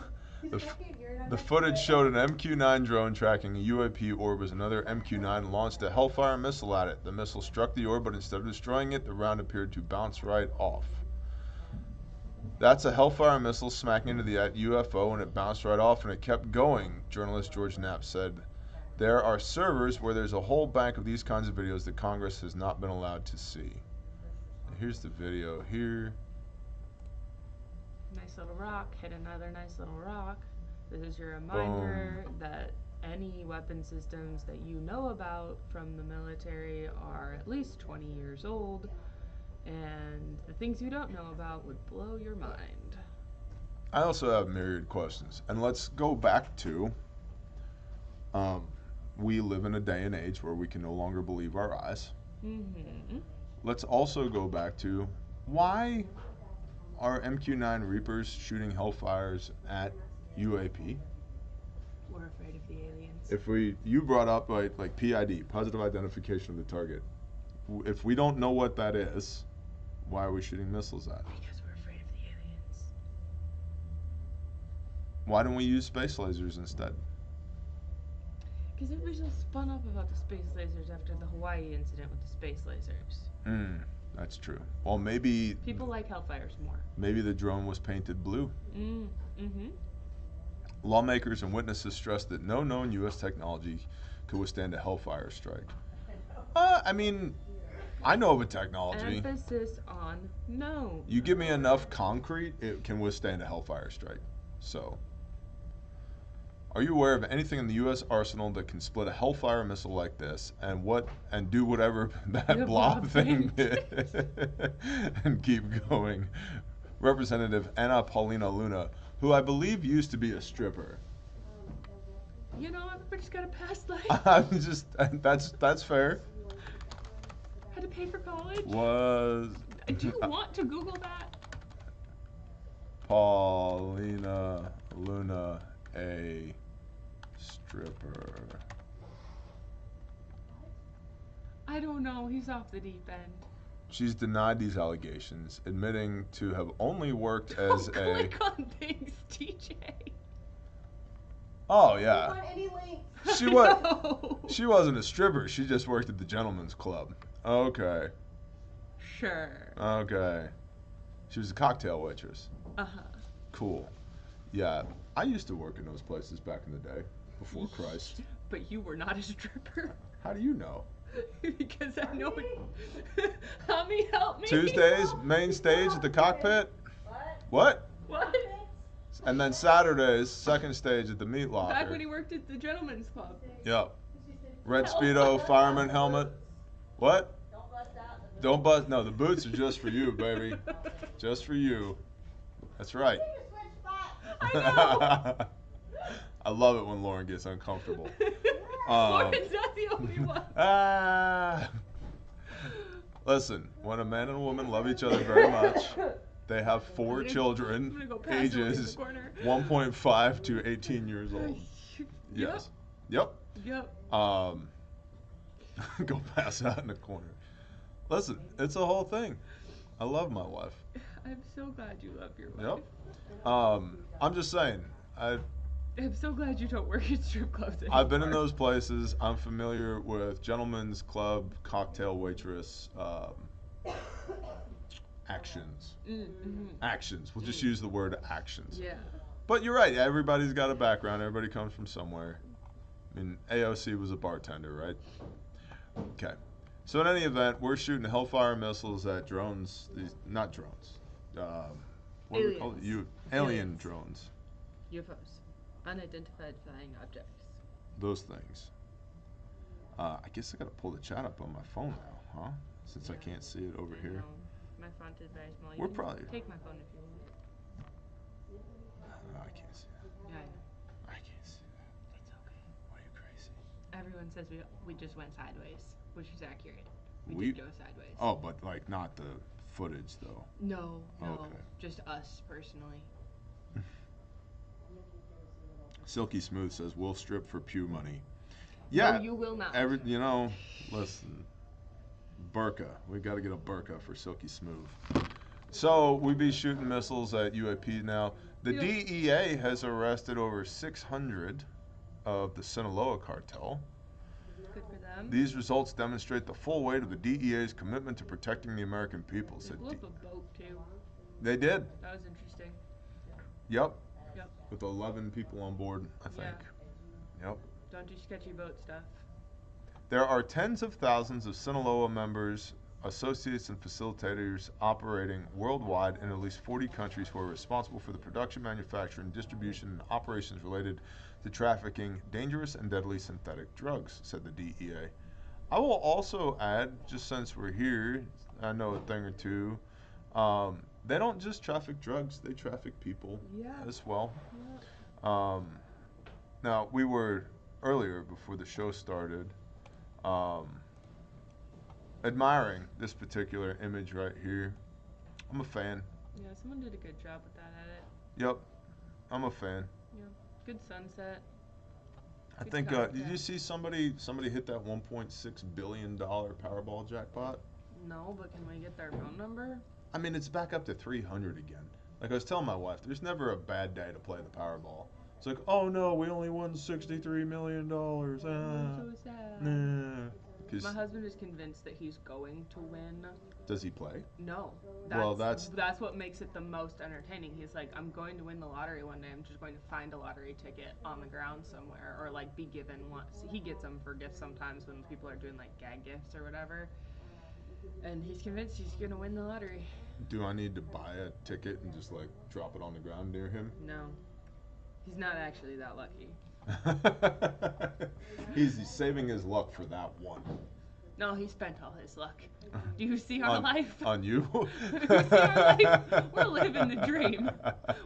The, He's like, I can't hear it, I'm the next to footage it. showed an MQ-9 drone tracking a UAP orb as another MQ-9 launched a Hellfire missile at it. The missile struck the orb, but instead of destroying it, the round appeared to bounce right off. That's a Hellfire missile smacking into the UFO, and it bounced right off, and it kept going, journalist George Knapp said. There are servers where there's a whole bank of these kinds of videos that Congress has not been allowed to see. And here's the video here. Nice little rock, hit another nice little rock. This is your reminder that any weapon systems that you know about from the military are at least 20 years old, and the things you don't know about would blow your mind. I also have myriad questions. And let's go back to, we live in a day and age where we can no longer believe our eyes. Mm-hmm. Let's also go back to, why are MQ-9 Reapers shooting Hellfires at UAP? We're afraid of the aliens. If you brought up like PID, positive identification of the target. If we don't know what that is, why are we shooting missiles at it? Because we're afraid of the aliens. Why don't we use space lasers instead? Because it was just spun up about the space lasers after the Hawaii incident with the space lasers. That's true. Well, maybe People like Hellfires more. maybe the drone was painted blue. Mm-hmm. Lawmakers and witnesses stressed that no known U.S. technology could withstand a Hellfire strike. I mean, I know of a technology. Emphasis on no. You give me enough concrete, it can withstand a Hellfire strike. So, are you aware of anything in the U.S. arsenal that can split a Hellfire missile like this and do whatever that The blob blob thing thing. did and keep going? Representative Anna Paulina Luna, who I believe used to be a stripper. You know, everybody's got a past life. I'm just that's fair. Had to pay for college. Was Do you want to Google that? Paulina Luna a stripper? I don't know. He's off the deep end. She's denied these allegations, admitting to have only worked as Don't a. click on things, TJ. Oh yeah, On any links. she I was. know. She wasn't a stripper. She just worked at the gentleman's club. Okay, Sure. okay. She was a cocktail waitress. Uh-huh. Cool. Yeah, I used to work in those places back in the day, before Christ. But you were not a stripper. How do you know? Because I know it. Help me. Tuesdays, main stage at the cockpit. What? What? What? And then Saturdays, second stage at the meat Back when locker. he worked at the gentleman's club. Yep. Red Speedo, fireman helmet. What? Don't bust out. Don't bust. No, the boots are just for you, baby. Just for you. That's right. Switch spots. I know. I love it when Lauren gets uncomfortable. Lauren's not the only one. Listen, when a man and a woman love each other very much, they have I'm four gonna children, go pass away in the ages corner. 1.5 to 18 years old. Yes. Yep. Yep. Go pass out in the corner. Listen, it's a whole thing. I love my wife. I'm so glad you love your wife. Yep. I'm just saying, I'm so glad you don't work at strip clubs anymore. I've been in those places. I'm familiar with gentlemen's club, cocktail waitress, actions. Mm-hmm. Actions. We'll just use the word actions. Yeah. But you're right. Everybody's got a background. Everybody comes from somewhere. I mean, AOC was a bartender, right? Okay. So in any event, we're shooting Hellfire missiles at drones. These not drones. What do we call it? Aliens. Alien Aliens. drones. UFOs. Unidentified flying objects. Those things. I guess I gotta pull the chat up on my phone now, huh? Since I Yeah. can't see it over I here. know. My font is very small. You We're can probably- take my phone if you want. I can't see that. Yeah, I know. I can't see that. It's okay. Are you crazy? Everyone says we just went sideways, which is accurate. We We- did go sideways. Oh, but like not the footage though. No, Okay. just us personally. Silky Smooth says we'll strip for pew money. Yeah. No, you will not. Listen. Burqa. We got to get a burqa for Silky Smooth. So we be shooting missiles at UAP now. The Yep. DEA has arrested over 600 of the Sinaloa cartel. Good for them. These results demonstrate the full weight of the DEA's commitment to protecting the American people. They Said blew up a boat too. they did. That was interesting. Yep. Yep. With 11 people on board, I Yeah. think. Yep. Don't do sketchy boat stuff. There are tens of thousands of Sinaloa members, associates, and facilitators operating worldwide in at least 40 countries who are responsible for the production, manufacturing, distribution, and operations related to trafficking dangerous and deadly synthetic drugs, said the DEA. I will also add, just since we're here, I know a thing or two. They don't just traffic drugs; they traffic people Yeah. as well. Yeah. Now, we were earlier, before the show started, admiring this particular image right here. I'm a fan. Yeah, someone did a good job with that edit. Yep, I'm a fan. Yeah. Good sunset. I Good think, content. did you see somebody hit that $1.6 billion Powerball jackpot? No, but can we get their phone number? I mean, it's back up to 300 again. Like I was telling my wife, there's never a bad day to play the Powerball. It's like, oh no, we only won $63 million. I'm so sad. Nah. 'Cause My husband is convinced that he's going to win. does he play? No. Well, That's what makes it the most entertaining. He's like, I'm going to win the lottery one day. I'm just going to find a lottery ticket on the ground somewhere, or like be given one. He gets them for gifts sometimes when people are doing like gag gifts or whatever. And he's convinced he's gonna win the lottery. Do I need to buy a ticket and just like drop it on the ground near him? No. He's not actually that lucky. He's saving his luck for that one. No, he spent all his luck. Do you see our life? On you? Do you see our life? We're living the dream.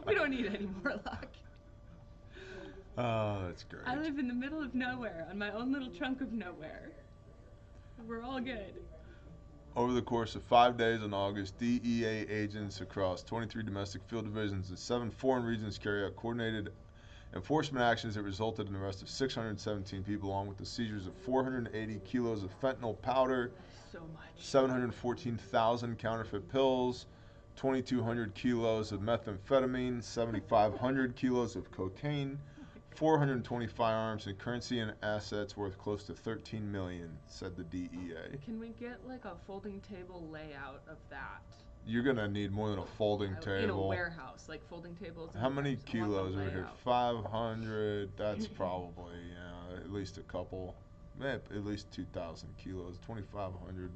We don't need any more luck. Oh, that's great. I live in the middle of nowhere, on my own little chunk of nowhere. We're all good. Over the course of 5 days in August, DEA agents across 23 domestic field divisions and 7 foreign regions carry out coordinated enforcement actions that resulted in the arrest of 617 people, along with the seizures of 480 kilos of fentanyl powder, So much. 714,000 counterfeit pills, 2,200 kilos of methamphetamine, 7,500 kilos of cocaine, 420 firearms, and currency and assets worth close to $13 million, said the DEA. Can we get like a folding table layout of that? You're gonna need more than a folding table. In a warehouse, like folding tables. How many warehouse. I want kilos the are here? layout. 500. That's probably at least a couple. Maybe at least 2,000 kilos. 2,500.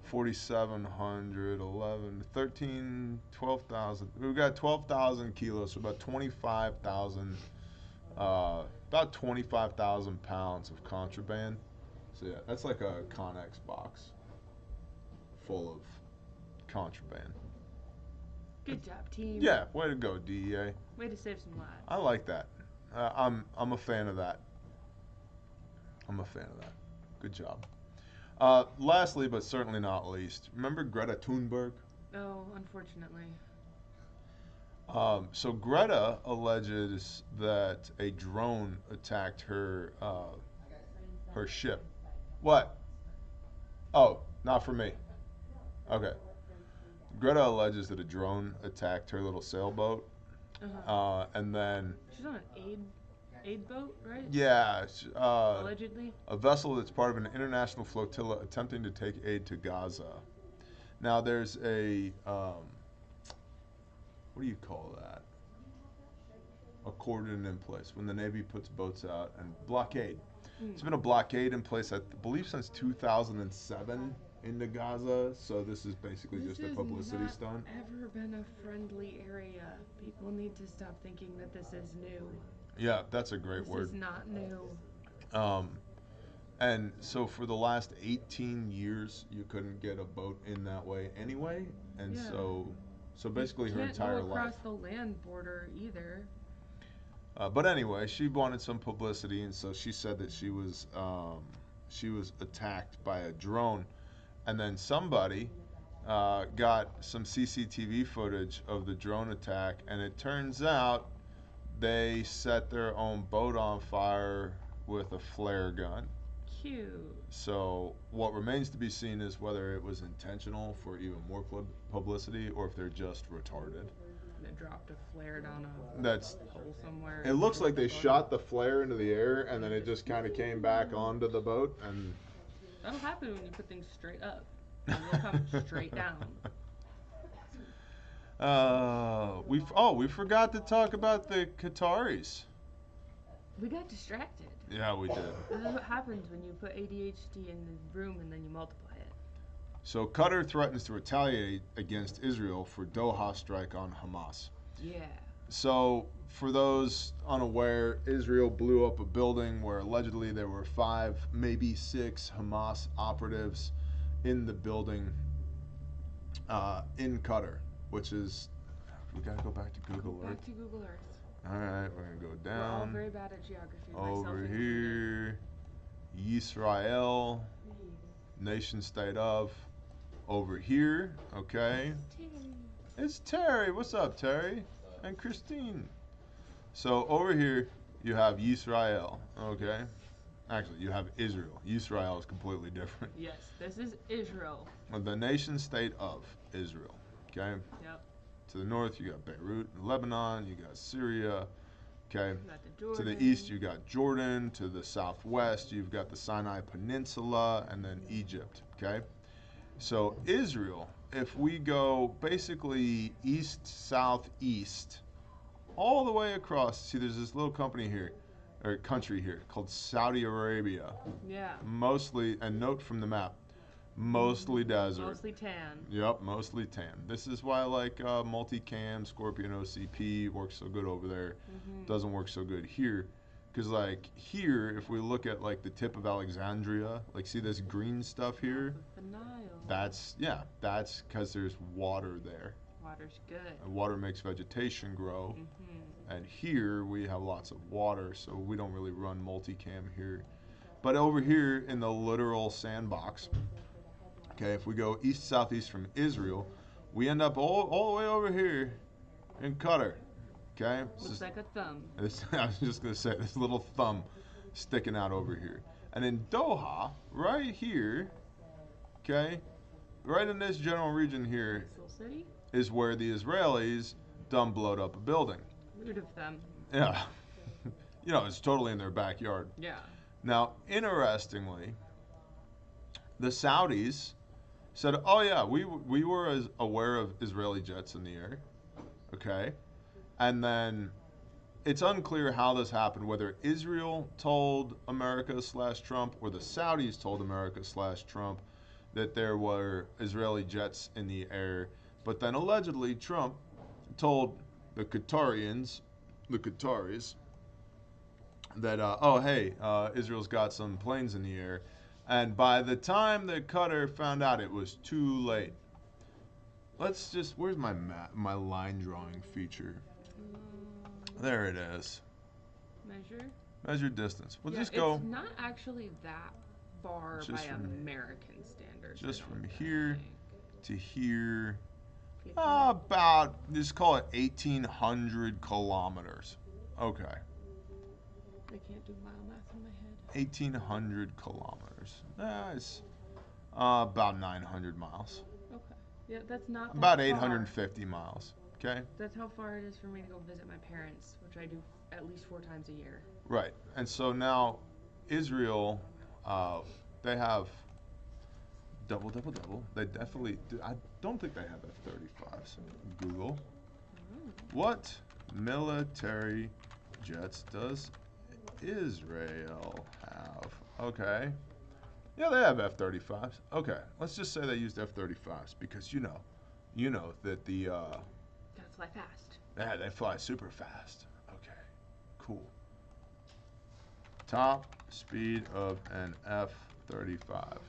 4,700. 11. 13. 12,000. We've got 12,000 kilos. So about 25,000. About 25,000 pounds of contraband. So yeah, that's like a Connex box full of contraband. Good job, team. Yeah, way to go, DEA. Way to save some lives. I like that. I'm a fan of that. I'm a fan of that. Good job. Lastly, but certainly not least, remember Greta Thunberg? Oh, unfortunately. So Greta alleges that a drone attacked her her ship. What? Oh, not for me. Okay. Greta alleges that a drone attacked her little sailboat, and then She's on an aid boat, right? yeah, Allegedly. a vessel that's part of an international flotilla attempting to take aid to Gaza. Now there's a what do you call that? A cordon in place when the Navy puts boats out and blockade. It's been a blockade in place, I believe, since 2007 into Gaza. So this is basically just a publicity stunt. Ever been a friendly area? People need to stop thinking that this is new. Yeah, that's a great word. This is not new. And so for the last 18 years, you couldn't get a boat in that way anyway, and Yeah. so basically her entire can't go across life. the land border either. But anyway, she wanted some publicity, and so she said that she was attacked by a drone, and then somebody got some CCTV footage of the drone attack, and it turns out they set their own boat on fire with a flare gun. Cute. So what remains to be seen is whether it was intentional for even more publicity, or if they're just retarded. They dropped a flare down a That's. hole somewhere. It looks like they shot the flare into the air, and then it just kind of came back onto the boat, and. That'll happen when you put things straight up. And they'll come straight down. We forgot to talk about the Qataris. We got distracted. Yeah, we did. This is what happens when you put ADHD in the room and then you multiply it. So Qatar threatens to retaliate against Israel for Doha strike on Hamas. Yeah. So for those unaware, Israel blew up a building where allegedly there were 5, maybe 6 Hamas operatives in the building in Qatar, which is, we gotta go back to Google Earth. Back to Google Earth. All right, we're gonna go We're all down. very bad at geography. Over myself included. here, Israel, nation state of. Over here, okay. It's Terry. What's up, Terry? And Christine. So over here, you have Yisrael, okay? Actually, you have Israel. Yisrael is completely different. Yes, this is Israel. The nation state of Israel, okay? Yep. To the north, you got Beirut and Lebanon. You got Syria. Okay. Got the To the Jordan. east, you got Jordan. To the southwest, you've got the Sinai Peninsula, and then Egypt. Okay. So Israel, if we go basically east, southeast, all the way across, see, there's this little company here, or country here, called Saudi Arabia. Yeah. Mostly, and note from the map, mostly desert. Mostly tan. Yep, mostly tan. This is why like multicam, Scorpion OCP works so good over there. Doesn't work so good here. Because like here, if we look at like the tip of Alexandria, like see this green stuff here? The Nile. That's because there's water there. Water's good. And water makes vegetation grow. And here we have lots of water, so we don't really run multicam here. But over here in the literal sandbox, okay, if we go east southeast from Israel, we end up all the way over here in Qatar. Okay? Looks like a thumb. I was just gonna say this little thumb sticking out over here. And in Doha, right here, okay, right in this general region here This little city? is where the Israelis done blowed up a building. Rude of them. Yeah. You know, it's totally in their backyard. Yeah. Now, interestingly, the Saudis said, oh yeah, we were as aware of Israeli jets in the air, okay? And then it's unclear how this happened, whether Israel told America/Trump or the Saudis told America/Trump that there were Israeli jets in the air. But then allegedly Trump told the Qataris, that, oh hey, Israel's got some planes in the air. And by the time that Qatar found out, it was too late. Let's just, where's my map, my line drawing feature? There it is. Measure distance. We'll Yeah, just go. It's not actually that far Just by from- American standards. just I from don't here think. to here. 50. About, just call it 1,800 kilometers. Okay. I can't do mile math in my head. 1,800 kilometers. That's about 900 miles. Okay. Yeah, that's not that About far. 850 miles. Okay? That's how far it is for me to go visit my parents, which I do at least 4 times a year. Right. And so now Israel, they have double. They definitely, I don't think they have F-35s. Google. What military jets does Israel have? Okay. Yeah, they have F-35s. Okay. Let's just say they used F-35s because you know that the, Gotta fly fast. yeah, they fly super fast. Okay. Cool. Top speed of an F-35. Fast.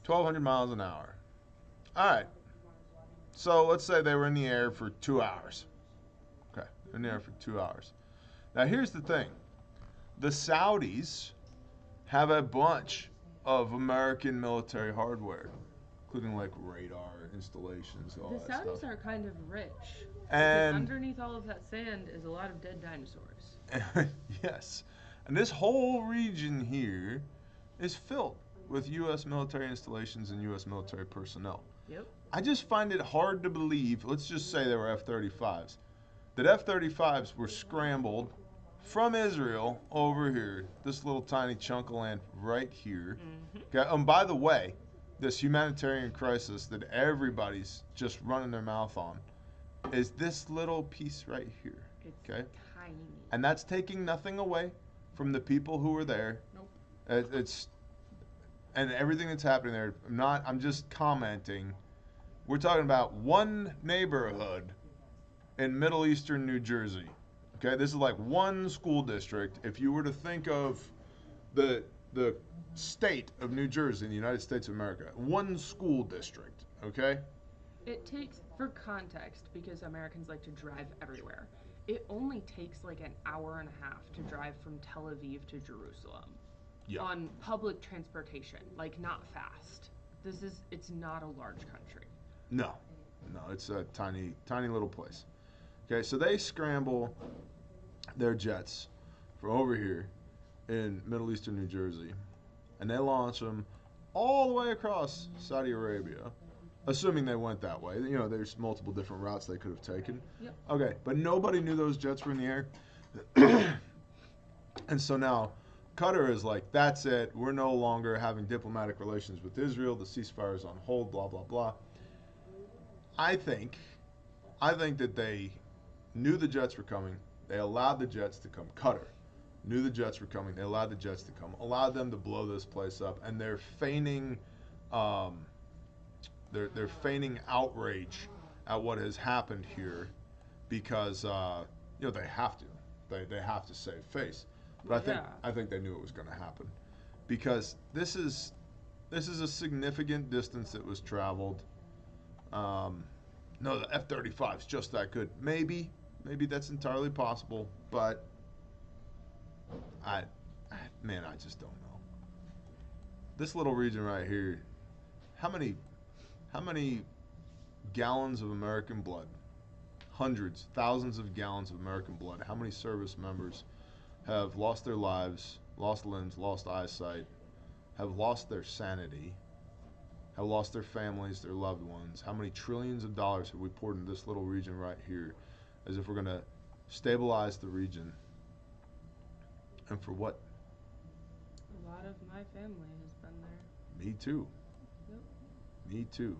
1,200 miles an hour. All right. So let's say they were in the air for 2 hours. Okay, they're in the air for 2 hours. Now here's the thing. The Saudis have a bunch of American military hardware, including like radar installations, all The that Saudis stuff. are kind of rich. And- because underneath all of that sand is a lot of dead dinosaurs. Yes. And this whole region here is filled with U.S. military installations and U.S. military personnel. Yep. I just find it hard to believe, let's just say they were F-35s, that F-35s were scrambled from Israel over here, this little tiny chunk of land right here. Okay, and by the way, this humanitarian crisis that everybody's just running their mouth on is this little piece right here. It's Okay? tiny. And that's taking nothing away from the people who are there. Nope. It's and everything that's happening there. I'm just commenting. We're talking about one neighborhood in Middle Eastern New Jersey. Okay, this is like one school district. If you were to think of the state of New Jersey in the United States of America, one school district. Okay. It takes, for context, because Americans like to drive everywhere, it only takes like an hour and a half to drive from Tel Aviv to Jerusalem. Yeah. On public transportation, like not fast. It's not a large country. No, it's a tiny little place. Okay, so they scramble their jets from over here in Middle Eastern New Jersey, and they launch them all the way across Saudi Arabia, Assuming they went that way. You know, there's multiple different routes they could have taken. Yep. Okay, but nobody knew those jets were in the air. And so now Qatar is like, that's it. We're no longer having diplomatic relations with Israel. The ceasefire is on hold, blah, blah, blah. I think that they knew the jets were coming. They allowed the jets to come. Qatar knew the jets were coming. They allowed the jets to come. Allowed them to blow this place up. And they're feigning, they're feigning outrage at what has happened here because, you know, they have to. They have to save face. But I think they knew it was going to happen because this is a significant distance that was traveled. No, the F-35 is just that good. Maybe that's entirely possible, but I just don't know. This little region right here, how many gallons of American blood? Hundreds, thousands of gallons of American blood. How many service members have lost their lives, lost limbs, lost eyesight, have lost their sanity, have lost their families, their loved ones? How many trillions of dollars have we poured into this little region right here as if we're going to stabilize the region? And for what? A lot of my family has been there. Me too. Yep. Me too.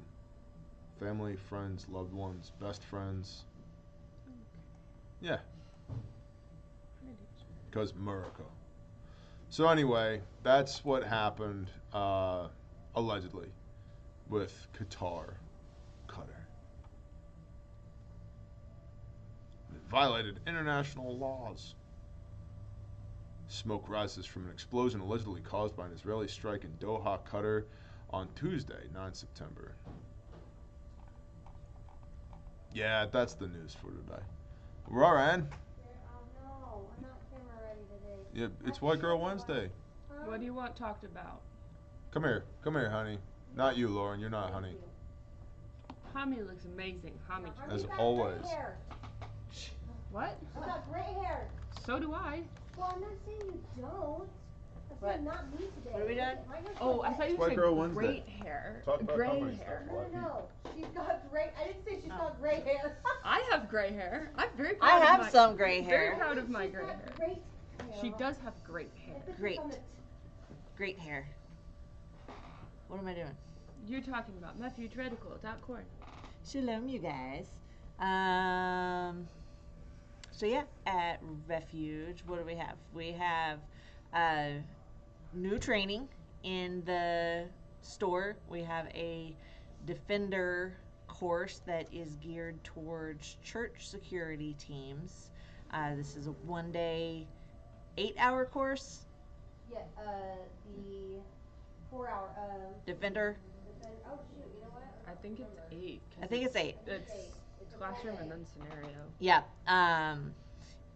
Family, friends, loved ones, best friends. Yeah. Because America. So anyway, that's what happened, allegedly, with Qatar. It violated international laws. Smoke rises from an explosion allegedly caused by an Israeli strike in Doha, Qatar, on Tuesday, 9 September. Yeah, that's the news for today. Roran. No, I'm not camera ready today. Yeah, it's White Girl Wednesday. What do you want talked about? Come here, honey. Not you, Lauren. You're not honey. Hami looks amazing. Hami. As always. What? She's got gray hair. So do I. Well, I'm not saying you don't. I'm What? saying not me today. What are we doing? My hair's Oh, like I thought you White said Girl Wednesday. great hair. Talk about Gray Hami's hair. stuff. No. She's got gray. I didn't say she's got gray hair. I have gray hair. I'm very proud I of have my, some gray Very hair. proud of my She's gray got hair. Great hair. She does have great hair. I put this Great. on the Great hair. What am I doing? You're talking about Refuge.corn. Shalom, you guys. So yeah, at Refuge, what do we have? We have new training in the store. We have a Defender course that is geared towards church security teams. This is a 1-day, 8-hour course. Yeah, the 4-hour, Defender. oh shoot, you know what? I think it's 8. 'cause I think it's 8. It's classroom and then scenario. Yeah.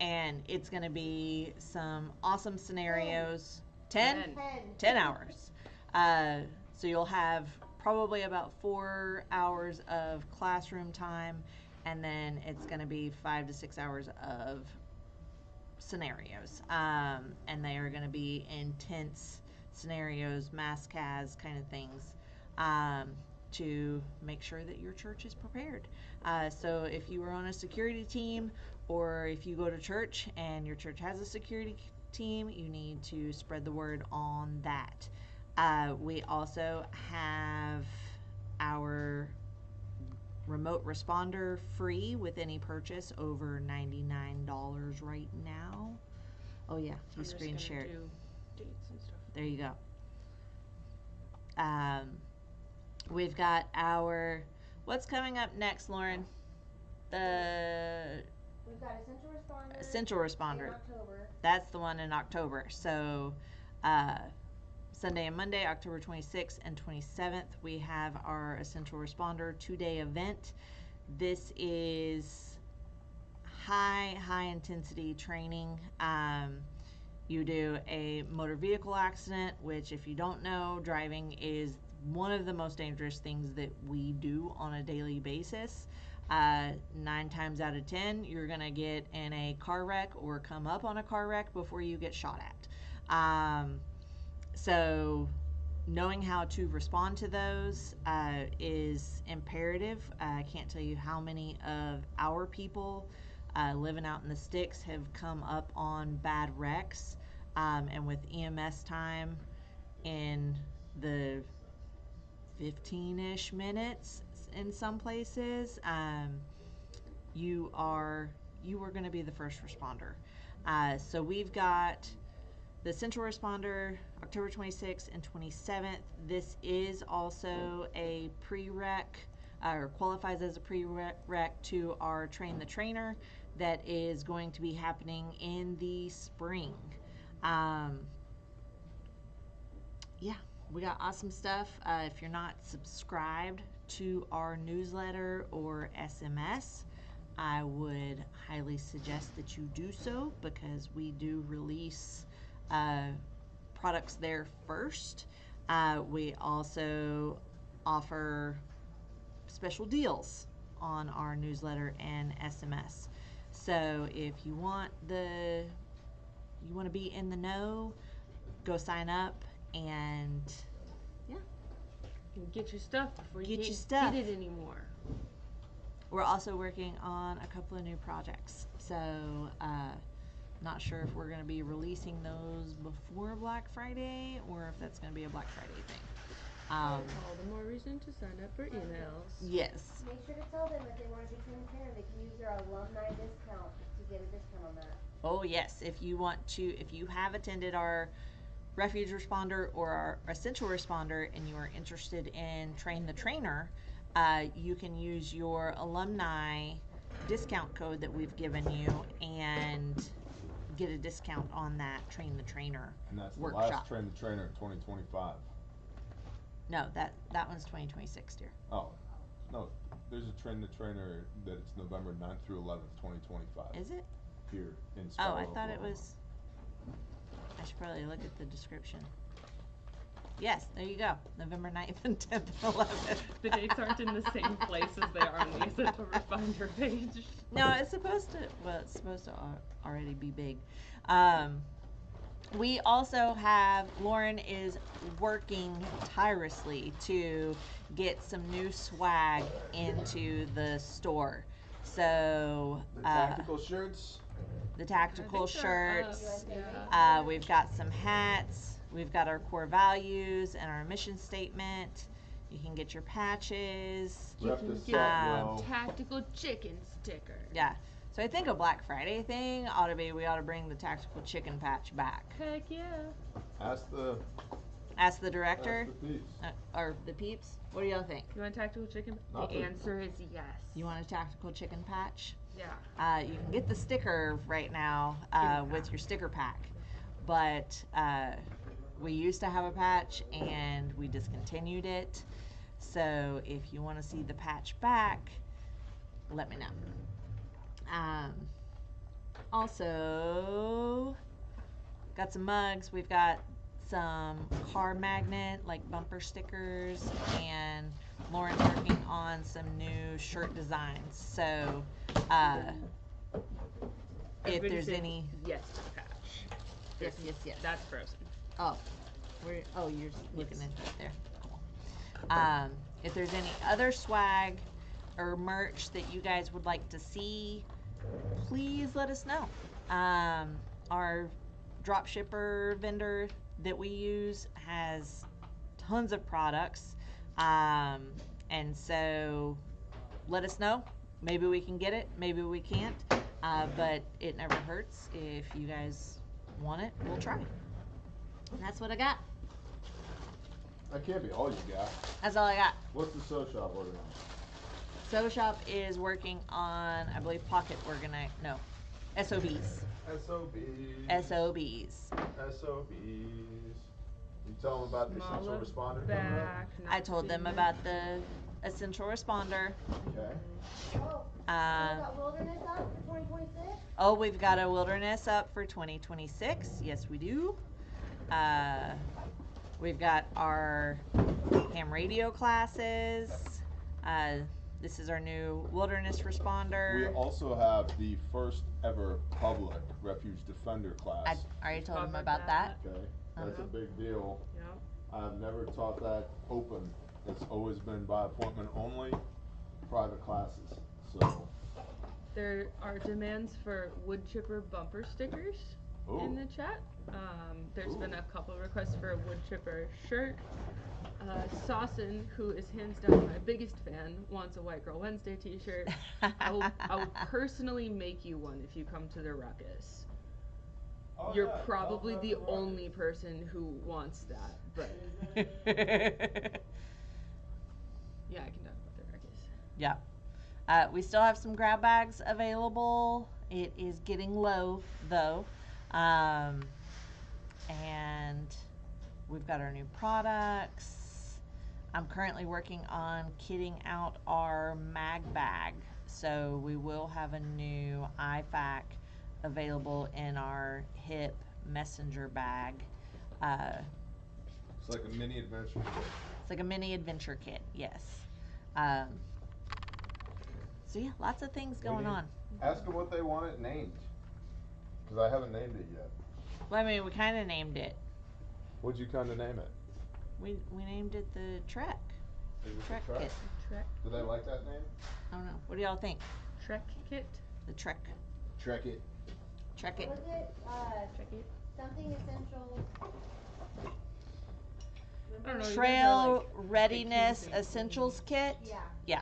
And it's going to be some awesome scenarios. 10 hours. So you'll have probably about 4 hours of classroom time, and then it's going to be 5 to 6 hours of scenarios. And they are going to be intense scenarios, mass cas kind of things, to make sure that your church is prepared. So if you are on a security team, or if you go to church and your church has a security team, you need to spread the word on that. We also have our remote responder free with any purchase over $99 right now. Oh yeah, you screen shared. Dates and stuff. There you go. We've got our, what's coming up next, Lauren? We've got Essential Responder. in October. That's the one in October. So Sunday and Monday, October 26th and 27th, we have our Essential Responder 2-day event. This is high intensity training. You do a motor vehicle accident, which, if you don't know, driving is one of the most dangerous things that we do on a daily basis. 9 times out of 10, you're going to get in a car wreck or come up on a car wreck before you get shot at. So knowing how to respond to those is imperative. I can't tell you how many of our people living out in the sticks have come up on bad wrecks, and with EMS time in the 15-ish minutes in some places, you are going to be the first responder. So we've got the central responder October 26th and 27th. This is also a pre-rec, or qualifies as a pre-rec to our Train the Trainer that is going to be happening in the spring. Yeah, we got awesome stuff. If you're not subscribed to our newsletter or SMS, I would highly suggest that you do so, because we do release products there first. We also offer special deals on our newsletter and SMS. So if you want to be in the know, go sign up and get your stuff before you Get your can't stuff. get it anymore. we're also working on a couple of new projects. So not sure if we're going to be releasing those before Black Friday or if that's going to be a Black Friday thing. All the more reason to sign up for emails. Yes. Make sure to tell them if they wanna be trained trainer, they can use their alumni discount to get a discount on that. Oh yes, if you have attended our Refuge responder or our essential responder and you are interested in Train the Trainer, you can use your alumni discount code that we've given you and get a discount on that Train the Trainer And that's the workshop. last Train the Trainer in 2025. No, that one's 2026, dear. Oh, no, there's a Train the Trainer that it's November 9th through 11th, 2025. Is it? Here in Oh, Sparrow, I thought it Oklahoma. was. I should probably look at the description. Yes, there you go. November 9th and 10th and 11th. The dates aren't in the same place as they are on the essential responder page. No, it's supposed to. Well, it's supposed to already be big. We also have, Lauren is working tirelessly to get some new swag into the store. So The tactical shirts. the tactical I think they're up, shirts. yeah. We've got some hats. We've got our core values and our mission statement. You can get your patches. You Rep can the get set well. tactical chicken sticker. Yeah. So I think a Black Friday thing we ought to bring the tactical chicken patch back. Heck yeah. Ask the Ask the director peeps. or the peeps. What do y'all think? You want tactical chicken? Not The the- answer is yes. You want a tactical chicken patch? Yeah. You can get the sticker right now with your sticker pack, but we used to have a patch and we discontinued it. So if you want to see the patch back, let me know. Also, got some mugs. We've got some car magnet, like bumper stickers, and Lauren's working on some new shirt designs. So, if Everybody there's said any, yes to the patch. yes. That's frozen. Oh, you're looking at it there. Cool. If there's any other swag or merch that you guys would like to see, please let us know. Our drop shipper vendor that we use has tons of products, and so let us know. Maybe we can get it, maybe we can't, but it never hurts. If you guys want it, we'll try. And that's what I got. That can't be all you got. That's all I got. What's the sew shop working on? Sew Shop is working on, I believe, pocket SOBs. SOBs. SOBs. SOBs. You tell them about the Smaller essential responder coming up? back. I told them about the essential responder. Okay. Oh, we got wilderness up for 2026? Oh, we've got a wilderness up for 2026. Yes, we do. We've got our ham radio classes. This is our new wilderness We responder. also have the first ever public refuge defender class. I already told them Covered about that. Okay. That's a big deal. Yep. I've never taught that open. It's always been by appointment only, private classes. So. There are demands for wood chipper bumper stickers in the chat. There's been a couple requests for a wood chipper shirt. Sawson, who is hands down my biggest fan, wants a White Girl Wednesday t-shirt. I will personally make you one if you come to the ruckus. Oh, You're probably the only person who wants that, but yeah, I can talk about the ruckus. Yeah. We still have some grab bags available. It is getting low though. And we've got our new products. I'm currently working on kitting out our mag bag. So we will have a new IFAC available in our hip messenger bag. It's like a mini adventure kit. It's like a mini adventure kit, yes. So yeah, lots of things going on. Ask them what they want it named. Because I haven't named it yet. Well, I mean, we kind of named it. What'd you kind of name it? We named it the Trek. Is it Trek the Trek? kit. Trek. Do they like that name? I don't know. What do y'all think? Trek kit. The Trek. Trek it. Trek it. Was it, Trek it. something essential? I don't know. Trail Readiness Essentials Kit. Yeah. Yeah,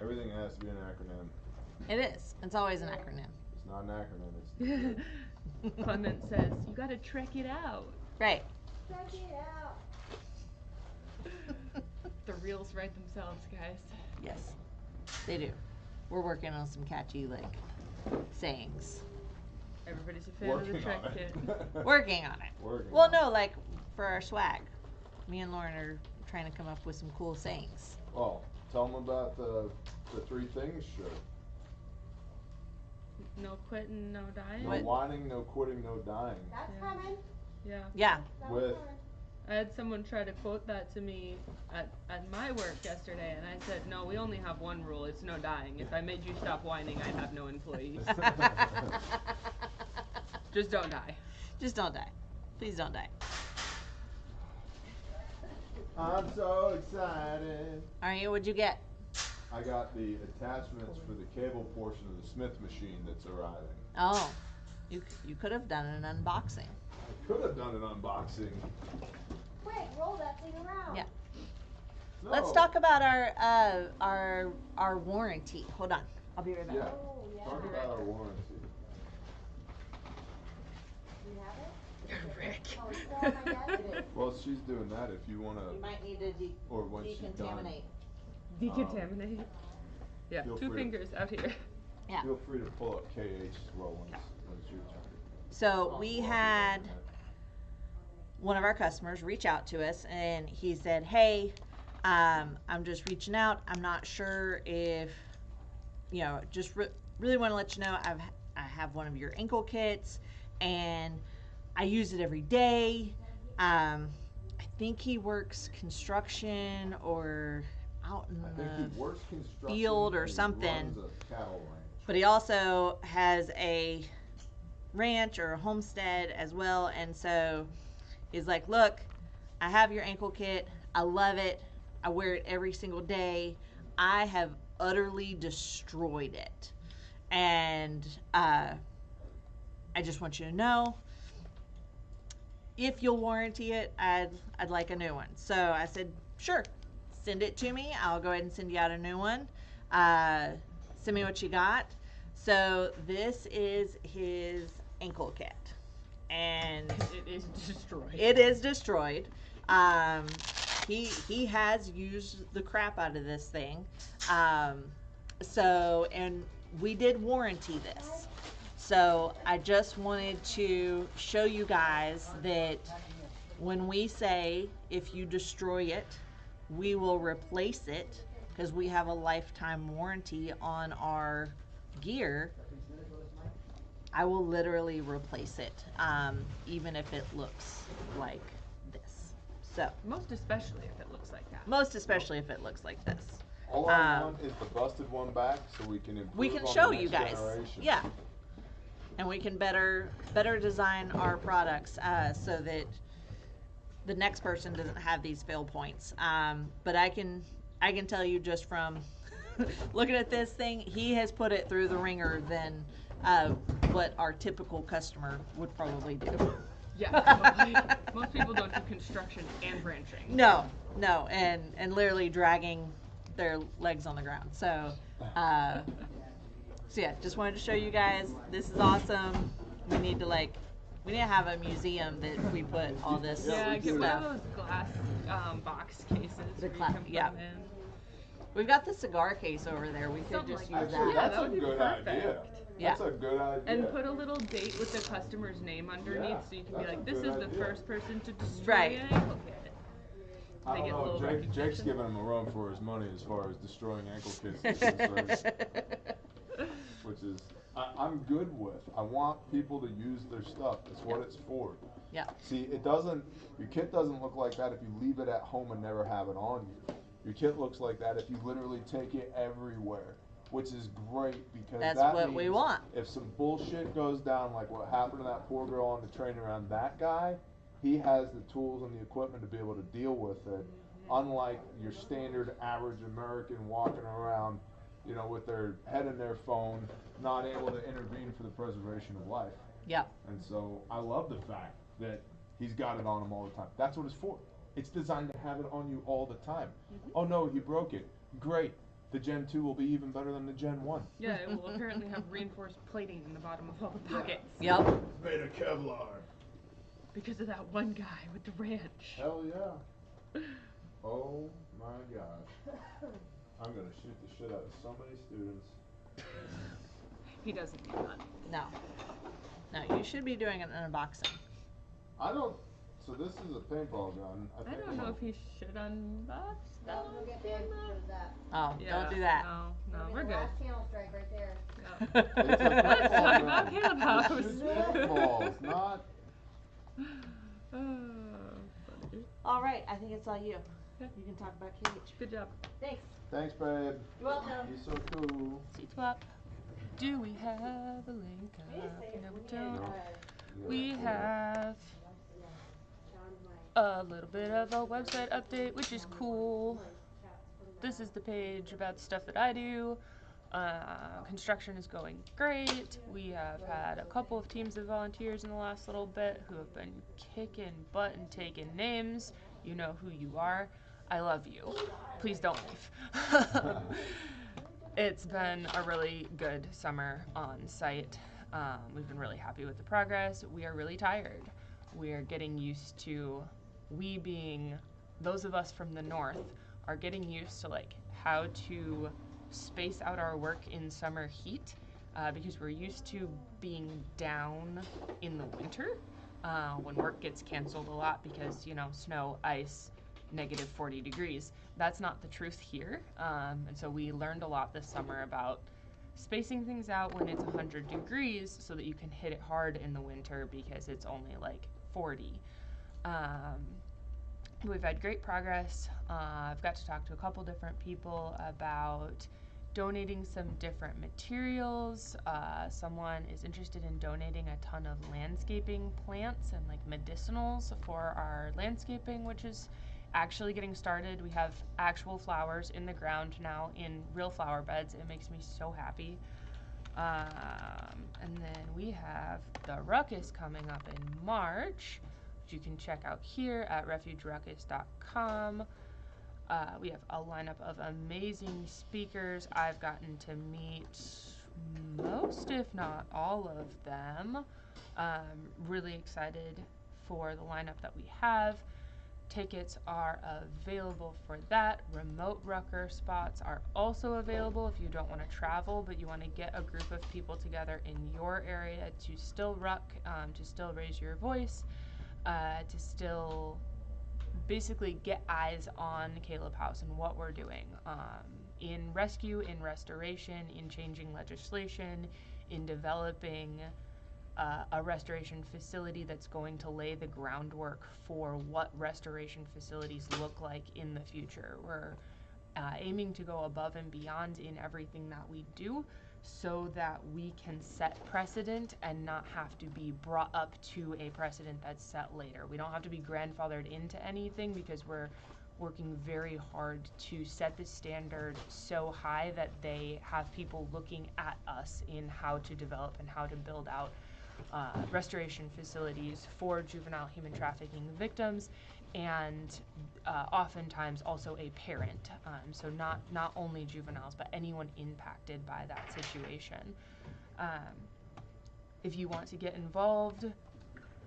Everything has to be an acronym. it is. It's always an acronym. It's not an acronym. It's Clement says, you gotta trek it out. Right. Check it out. The reels write themselves, guys. Yes, they do. We're working on some catchy sayings. Everybody's a fan working of the Trek on kit. it. Working on it. Working Well, on no, like for our swag. Me and Lauren are trying to come up with some cool sayings. Well, tell them about the three things shirt. No quitting, no dying. No What? whining, no quitting, no dying. That's Yeah. coming. Yeah. Yeah. That With- was coming. I had someone try to quote that to me at my work yesterday, and I said, no, we only have one rule. It's no dying. If I made you stop whining, I'd have no employees. Just don't die. Just don't die. Please don't die. I'm so excited. Alright, what'd you get? I got the attachments for the cable portion of the Smith machine that's arriving. Oh, you could have done an unboxing. I could have done an unboxing. Quick, roll that thing around. Yeah. No. Let's talk about our warranty. Hold on, I'll be right back. Yeah. Oh, yeah. Talk about our warranty. Do you have it? Rick. Oh, it's still on my desk? It is. Well, she's doing that if you want You to, might need to or when she's done. decontaminate. Decontaminate. Yeah, Feel two free to- fingers out here. Yeah. Feel free to pull up KH as well when it's your turn. So we had one of our customers reach out to us, and he said, "Hey, I'm just reaching out. I'm not sure if, just really want to let you know I have one of your ankle kits, and I use it every day. I think he works construction or out in I think he works construction field or and he something. runs a cattle ranch. But he also has a ranch or a homestead as well, and so he's like, look, I have your ankle kit. I love it. I wear it every single day. I have utterly destroyed it, and I just want you to know, if you'll warranty it, I'd like a new one." So I said, sure, send it to me. I'll go ahead and send you out a new one. Send me what you got. So this is his ankle kit, and It is destroyed. it is destroyed. He has used the crap out of this thing. And we did warranty this. So I just wanted to show you guys that when we say if you destroy it, we will replace it, because we have a lifetime warranty on our gear. I will literally replace it, even if it looks like this. So, Most especially if it looks like that. most especially if it looks like this. All I want is the busted one back so we can improve We can on show the you next guys. generation. Yeah. And we can better design our products so that the next person doesn't have these fail points. But I can tell you just from looking at this thing, he has put it through the ringer than what our typical customer would probably do. Yeah, probably. Most people don't do construction and branching. No, and literally dragging their legs on the ground. So yeah, just wanted to show you guys. This is awesome. We need to have a museum that we put all this Yeah, get one stuff. of those glass box cases The where you cla- can put yeah. them in. We've got the cigar case over there. We could Something just like use that. Actually, that. Yeah, that's that a would be good perfect. idea. Yeah. That's a good idea. And put a little date with the customer's name underneath, Yeah, so you can be that's a like, this good is the idea. first person to destroy Right. an ankle kit. I They don't get a know. little Jake's recognition. giving him a run for his money as far as destroying ankle kits is concerned, which is I'm good with. I want people to use their stuff. That's what it's for. Yeah. See, your kit doesn't look like that if you leave it at home and never have it on you. Your kit looks like that if you literally take it everywhere, which is great because That's that what we means want. if some bullshit goes down like what happened to that poor girl on the train around that guy, he has the tools and the equipment to be able to deal with it, unlike your standard average American walking around, with their head in their phone, not able to intervene for the preservation of life. Yeah. And so I love the fact that he's got it on him all the time. That's what it's for. It's designed to have it on you all the time. Oh no, you broke it. Great. The Gen 2 will be even better than the Gen 1. Yeah, it will apparently have reinforced plating in the bottom of all the pockets. Yep. Made of Kevlar. Because of that one guy with the ranch. Hell yeah. Oh my gosh. I'm gonna shoot the shit out of so many students. He doesn't do that. No. No, you should be doing an unboxing. I don't. So this is a paintball gun. I don't know if he should unbox that No, on we'll get banned camera. for that. Oh, Yeah, don't do that. No, That'll be we're the good. last channel strike right there. It's a Let's paintball talk gun. about Caleb House. It shoots paintballs, not. Funny. All right, I think it's all you. Okay. You can talk about KH. Good job. Thanks. Thanks, babe. You're welcome. He's so cool. Seat swap. Do we have a link up? No, we don't. We have a little bit of a website update, which is cool. This is the page about the stuff that I do. Construction is going great. We have had a couple of teams of volunteers in the last little bit who have been kicking butt and taking names. You know who you are. I love you. Please don't leave. It's been a really good summer on site. We've been really happy with the progress. We are really tired. We are getting used to, we being those of us from the north, are getting used to how to space out our work in summer heat because we're used to being down in the winter when work gets canceled a lot because, snow, ice, negative 40 degrees. That's not the truth here. And so we learned a lot this summer about spacing things out when it's 100 degrees so that you can hit it hard in the winter because it's only 40. We've had great progress. I've got to talk to a couple different people about donating some different materials. Someone is interested in donating a ton of landscaping plants and medicinals for our landscaping, which is actually getting started. We have actual flowers in the ground now in real flower beds. It makes me so happy. And then we have the Ruckus coming up in March, which you can check out here at refugeruckus.com. We have a lineup of amazing speakers. I've gotten to meet most, if not all of them. Really excited for the lineup that we have. Tickets are available for that. Remote rucker spots are also available if you don't want to travel, but you want to get a group of people together in your area to still ruck, to still raise your voice, to still basically get eyes on Caleb House and what we're doing in rescue, in restoration, in changing legislation, in developing a restoration facility that's going to lay the groundwork for what restoration facilities look like in the future. We're aiming to go above and beyond in everything that we do so that we can set precedent and not have to be brought up to a precedent that's set later. We don't have to be grandfathered into anything because we're working very hard to set the standard so high that they have people looking at us in how to develop and how to build out restoration facilities for juvenile human trafficking victims, and oftentimes also a parent. So not only juveniles, but anyone impacted by that situation. If you want to get involved,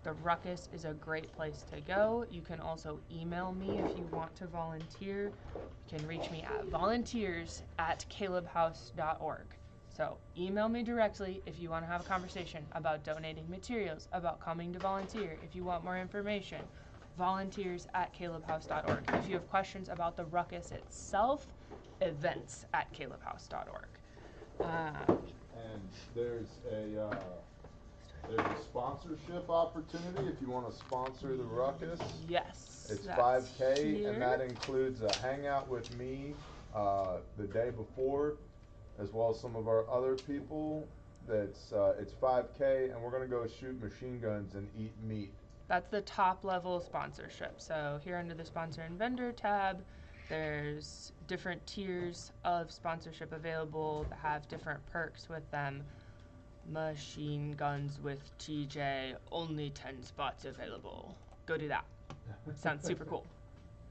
the Ruckus is a great place to go. You can also email me if you want to volunteer. You can reach me at volunteers@calebhouse.org. So email me directly if you want to have a conversation about donating materials, about coming to volunteer, if you want more information. volunteers@calebhouse.org. If you have questions about the Ruckus itself, events@calebhouse.org. And there's a sponsorship opportunity if you want to sponsor the Ruckus. Yes. It's that's 5K, here. and that includes a hangout with me the day before, as well as some of our other people. It's 5K, and we're gonna go shoot machine guns and eat meat. That's the top level sponsorship. So here under the sponsor and vendor tab, there's different tiers of sponsorship available that have different perks with them. Machine guns with TJ, only 10 spots available. Go do that. Sounds super cool.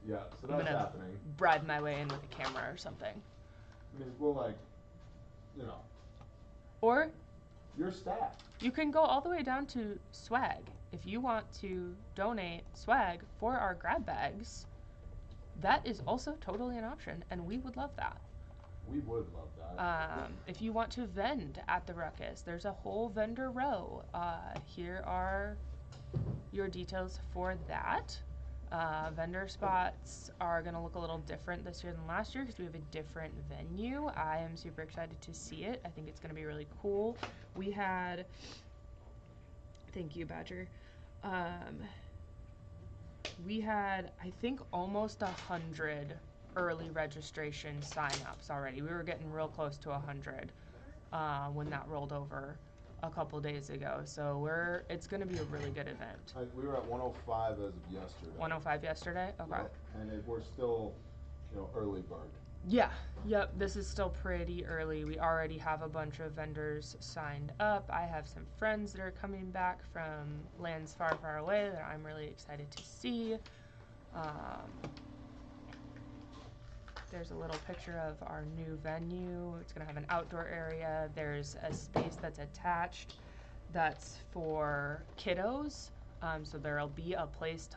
Yeah, so I'm that's gonna happening. bribe my way in with a camera or something. I mean, we'll Or your staff. you can go all the way down to swag. If you want to donate swag for our grab bags, that is also totally an option, and we would love that. We would love that. If you want to vend at the Ruckus, there's a whole vendor row. Here are your details for that. Vendor spots are going to look a little different this year than last year because we have a different venue. I am super excited to see it. I think it's going to be really cool. We had, thank you, Badger. We had, I think, almost 100 early registration sign-ups already. We were getting real close to 100 when that rolled over a couple days ago. So it's going to be a really good event. We were at 105 as of yesterday. 105 yesterday? Okay. Yep. And we're still, early bird. Yeah, yep, this is still pretty early. We already have a bunch of vendors signed up. I have some friends that are coming back from lands far, far away that I'm really excited to see. There's a little picture of our new venue. It's gonna have an outdoor area. There's a space that's attached that's for kiddos. So there'll be a place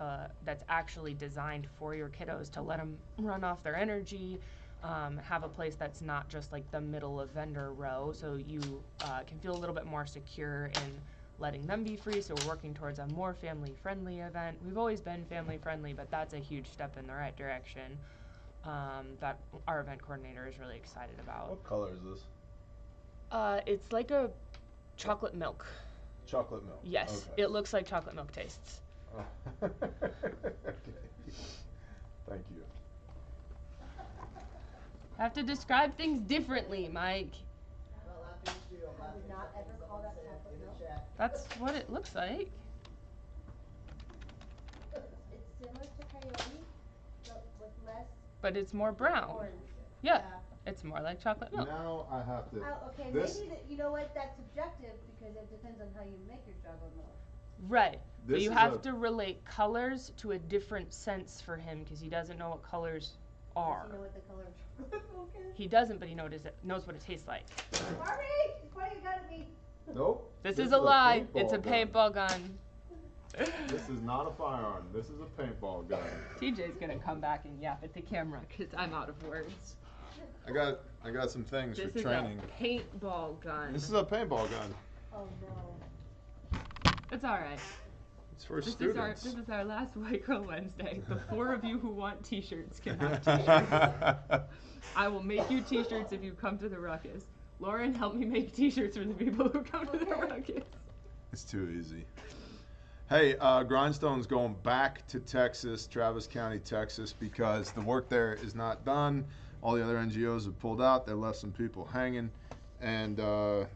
that's actually designed for your kiddos to let them run off their energy. Have a place that's not just like the middle of vendor row, so you can feel a little bit more secure in letting them be free. So we're working towards a more family-friendly event. We've always been family-friendly, but that's a huge step in the right direction that our event coordinator is really excited about. What color is this? It's like a chocolate milk. Chocolate milk. Yes, okay. It looks like chocolate milk tastes. Okay. Thank you. I have to describe things differently, Mike. I would not ever call that chocolate milk. That's what it looks like. It's similar to coyote, but with less But it's more brown. orange. Yeah, it's more like chocolate milk. Now I have to. Okay, this, maybe you know what? That's subjective because it depends on how you make your chocolate milk. Right. But This you is have to relate colors to a different sense for him because he doesn't know what colors are. Does he know what the color of chocolate milk is? He doesn't, but he knows what it tastes like. Marty, why you got at me? Nope. This is a lie. It's a paintball paintball gun. This is not a firearm. This is a paintball gun. TJ's gonna come back and yap at the camera because I'm out of words. I got some things This for is training. a paintball gun. This is a paintball gun. Oh no. It's all right. It's for This students. is our last White Girl Wednesday. The 4 of you who want t-shirts can have t-shirts. I will make you t-shirts if you come to the Ruckus. Lauren, help me make t-shirts for the people who come to the Ruckus. It's too easy. Hey, Grindstone's going back to Texas, Travis County, Texas, because the work there is not done. All the other NGOs have pulled out. They left some people hanging. And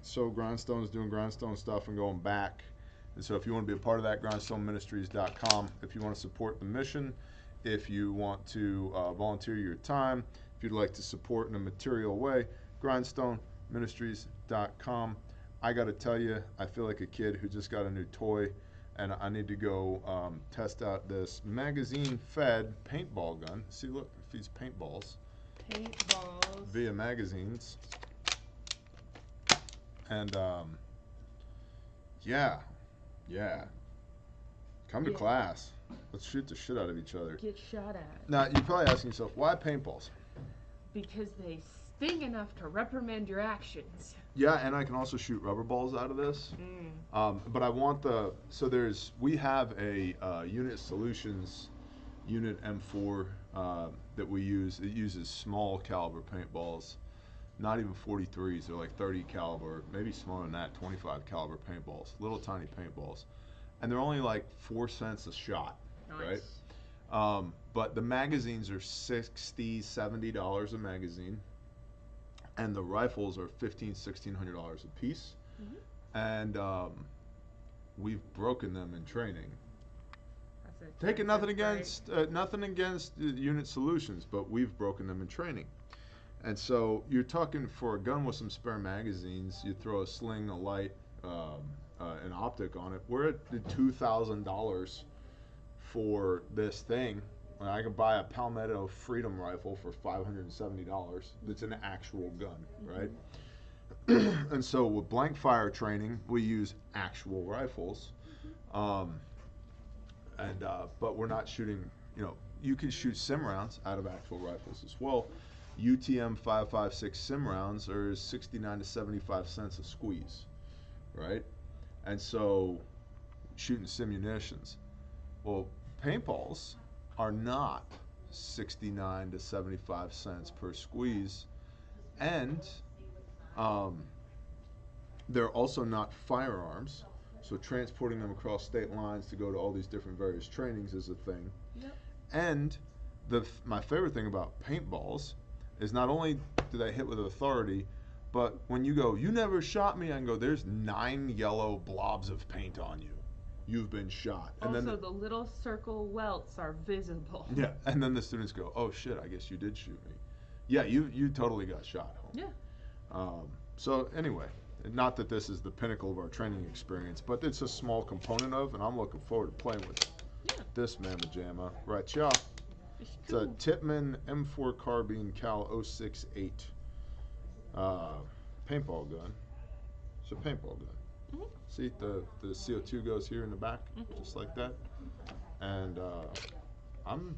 so Grindstone is doing Grindstone stuff and going back. And so if you want to be a part of that, grindstoneministries.com. If you want to support the mission, if you want to volunteer your time, if you'd like to support in a material way, grindstoneministries.com. I got to tell you, I feel like a kid who just got a new toy, and I need to go test out this magazine-fed paintball gun. See, look, it feeds paintballs. Paintballs. Via magazines. And, yeah. Come to class. Let's shoot the shit out of each other. Get shot at. Now, you're probably asking yourself, why paintballs? Because they sting enough to reprimand your actions. Yeah, and I can also shoot rubber balls out of this. But I want we have a Unit Solutions Unit M4 that we use. It uses small caliber paintballs, not even 43s. They're like 30 caliber, maybe smaller than that, 25 caliber paintballs, little tiny paintballs. And they're only like 4 cents a shot, Nice. right? But the magazines are $60, $70 a magazine. And the rifles are $1,500, $1,600 a piece. And we've broken them in training. Taking nothing against Unit Solutions, but we've broken them in training. And so you're talking for a gun with some spare magazines, you throw a sling, a light, an optic on it. We're at $2,000 for this thing. I can buy a Palmetto Freedom rifle for $570. That's an actual gun, right? And so with blank fire training, we use actual rifles. But we're not shooting, you can shoot sim rounds out of actual rifles as well. UTM 5.56 sim rounds are 69 to 75 cents a squeeze, right? And so shooting simunitions. Well, paintballs are not 69 to 75 cents per squeeze, and they're also not firearms, so transporting them across state lines to go to all these different various trainings is a thing. Yep. And my favorite thing about paintballs is not only do they hit with authority, but when you go, "You never shot me," I can go, "There's 9 yellow blobs of paint on you. You've been shot." And Also, then the little circle welts are visible. yeah, and then the students go, "Oh shit, I guess you did shoot me." Yeah, you totally got shot. Yeah. So anyway, not that this is the pinnacle of our training experience, but it's a small component of, and I'm looking forward to playing with this mamma jamma. Right, y'all. It's a Tippmann M4 carbine cal 068 paintball gun. It's a paintball gun. See, the CO2 goes here in the back, just like that. And I'm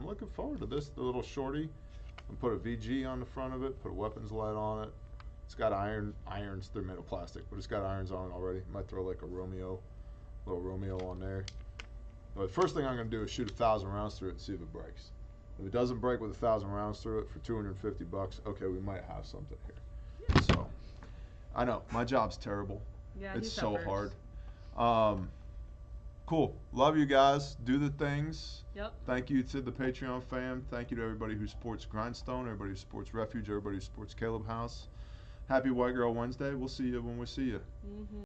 looking forward to this. The little shorty. And put a VG on the front of it. Put a weapons light on it. It's got irons. They're made of plastic, but it's got irons on it already. Might throw like a little Romeo on there. But the first thing I'm going to do is shoot 1,000 rounds through it and see if it breaks. If it doesn't break with 1,000 rounds through it for $250, okay, we might have something here. So, I know my job's terrible. Yeah, It's so hard. Cool. Love you guys. Do the things. Yep. Thank you to the Patreon fam. Thank you to everybody who supports Grindstone, everybody who supports Refuge, everybody who supports Caleb House. Happy White Girl Wednesday. We'll see you when we see you.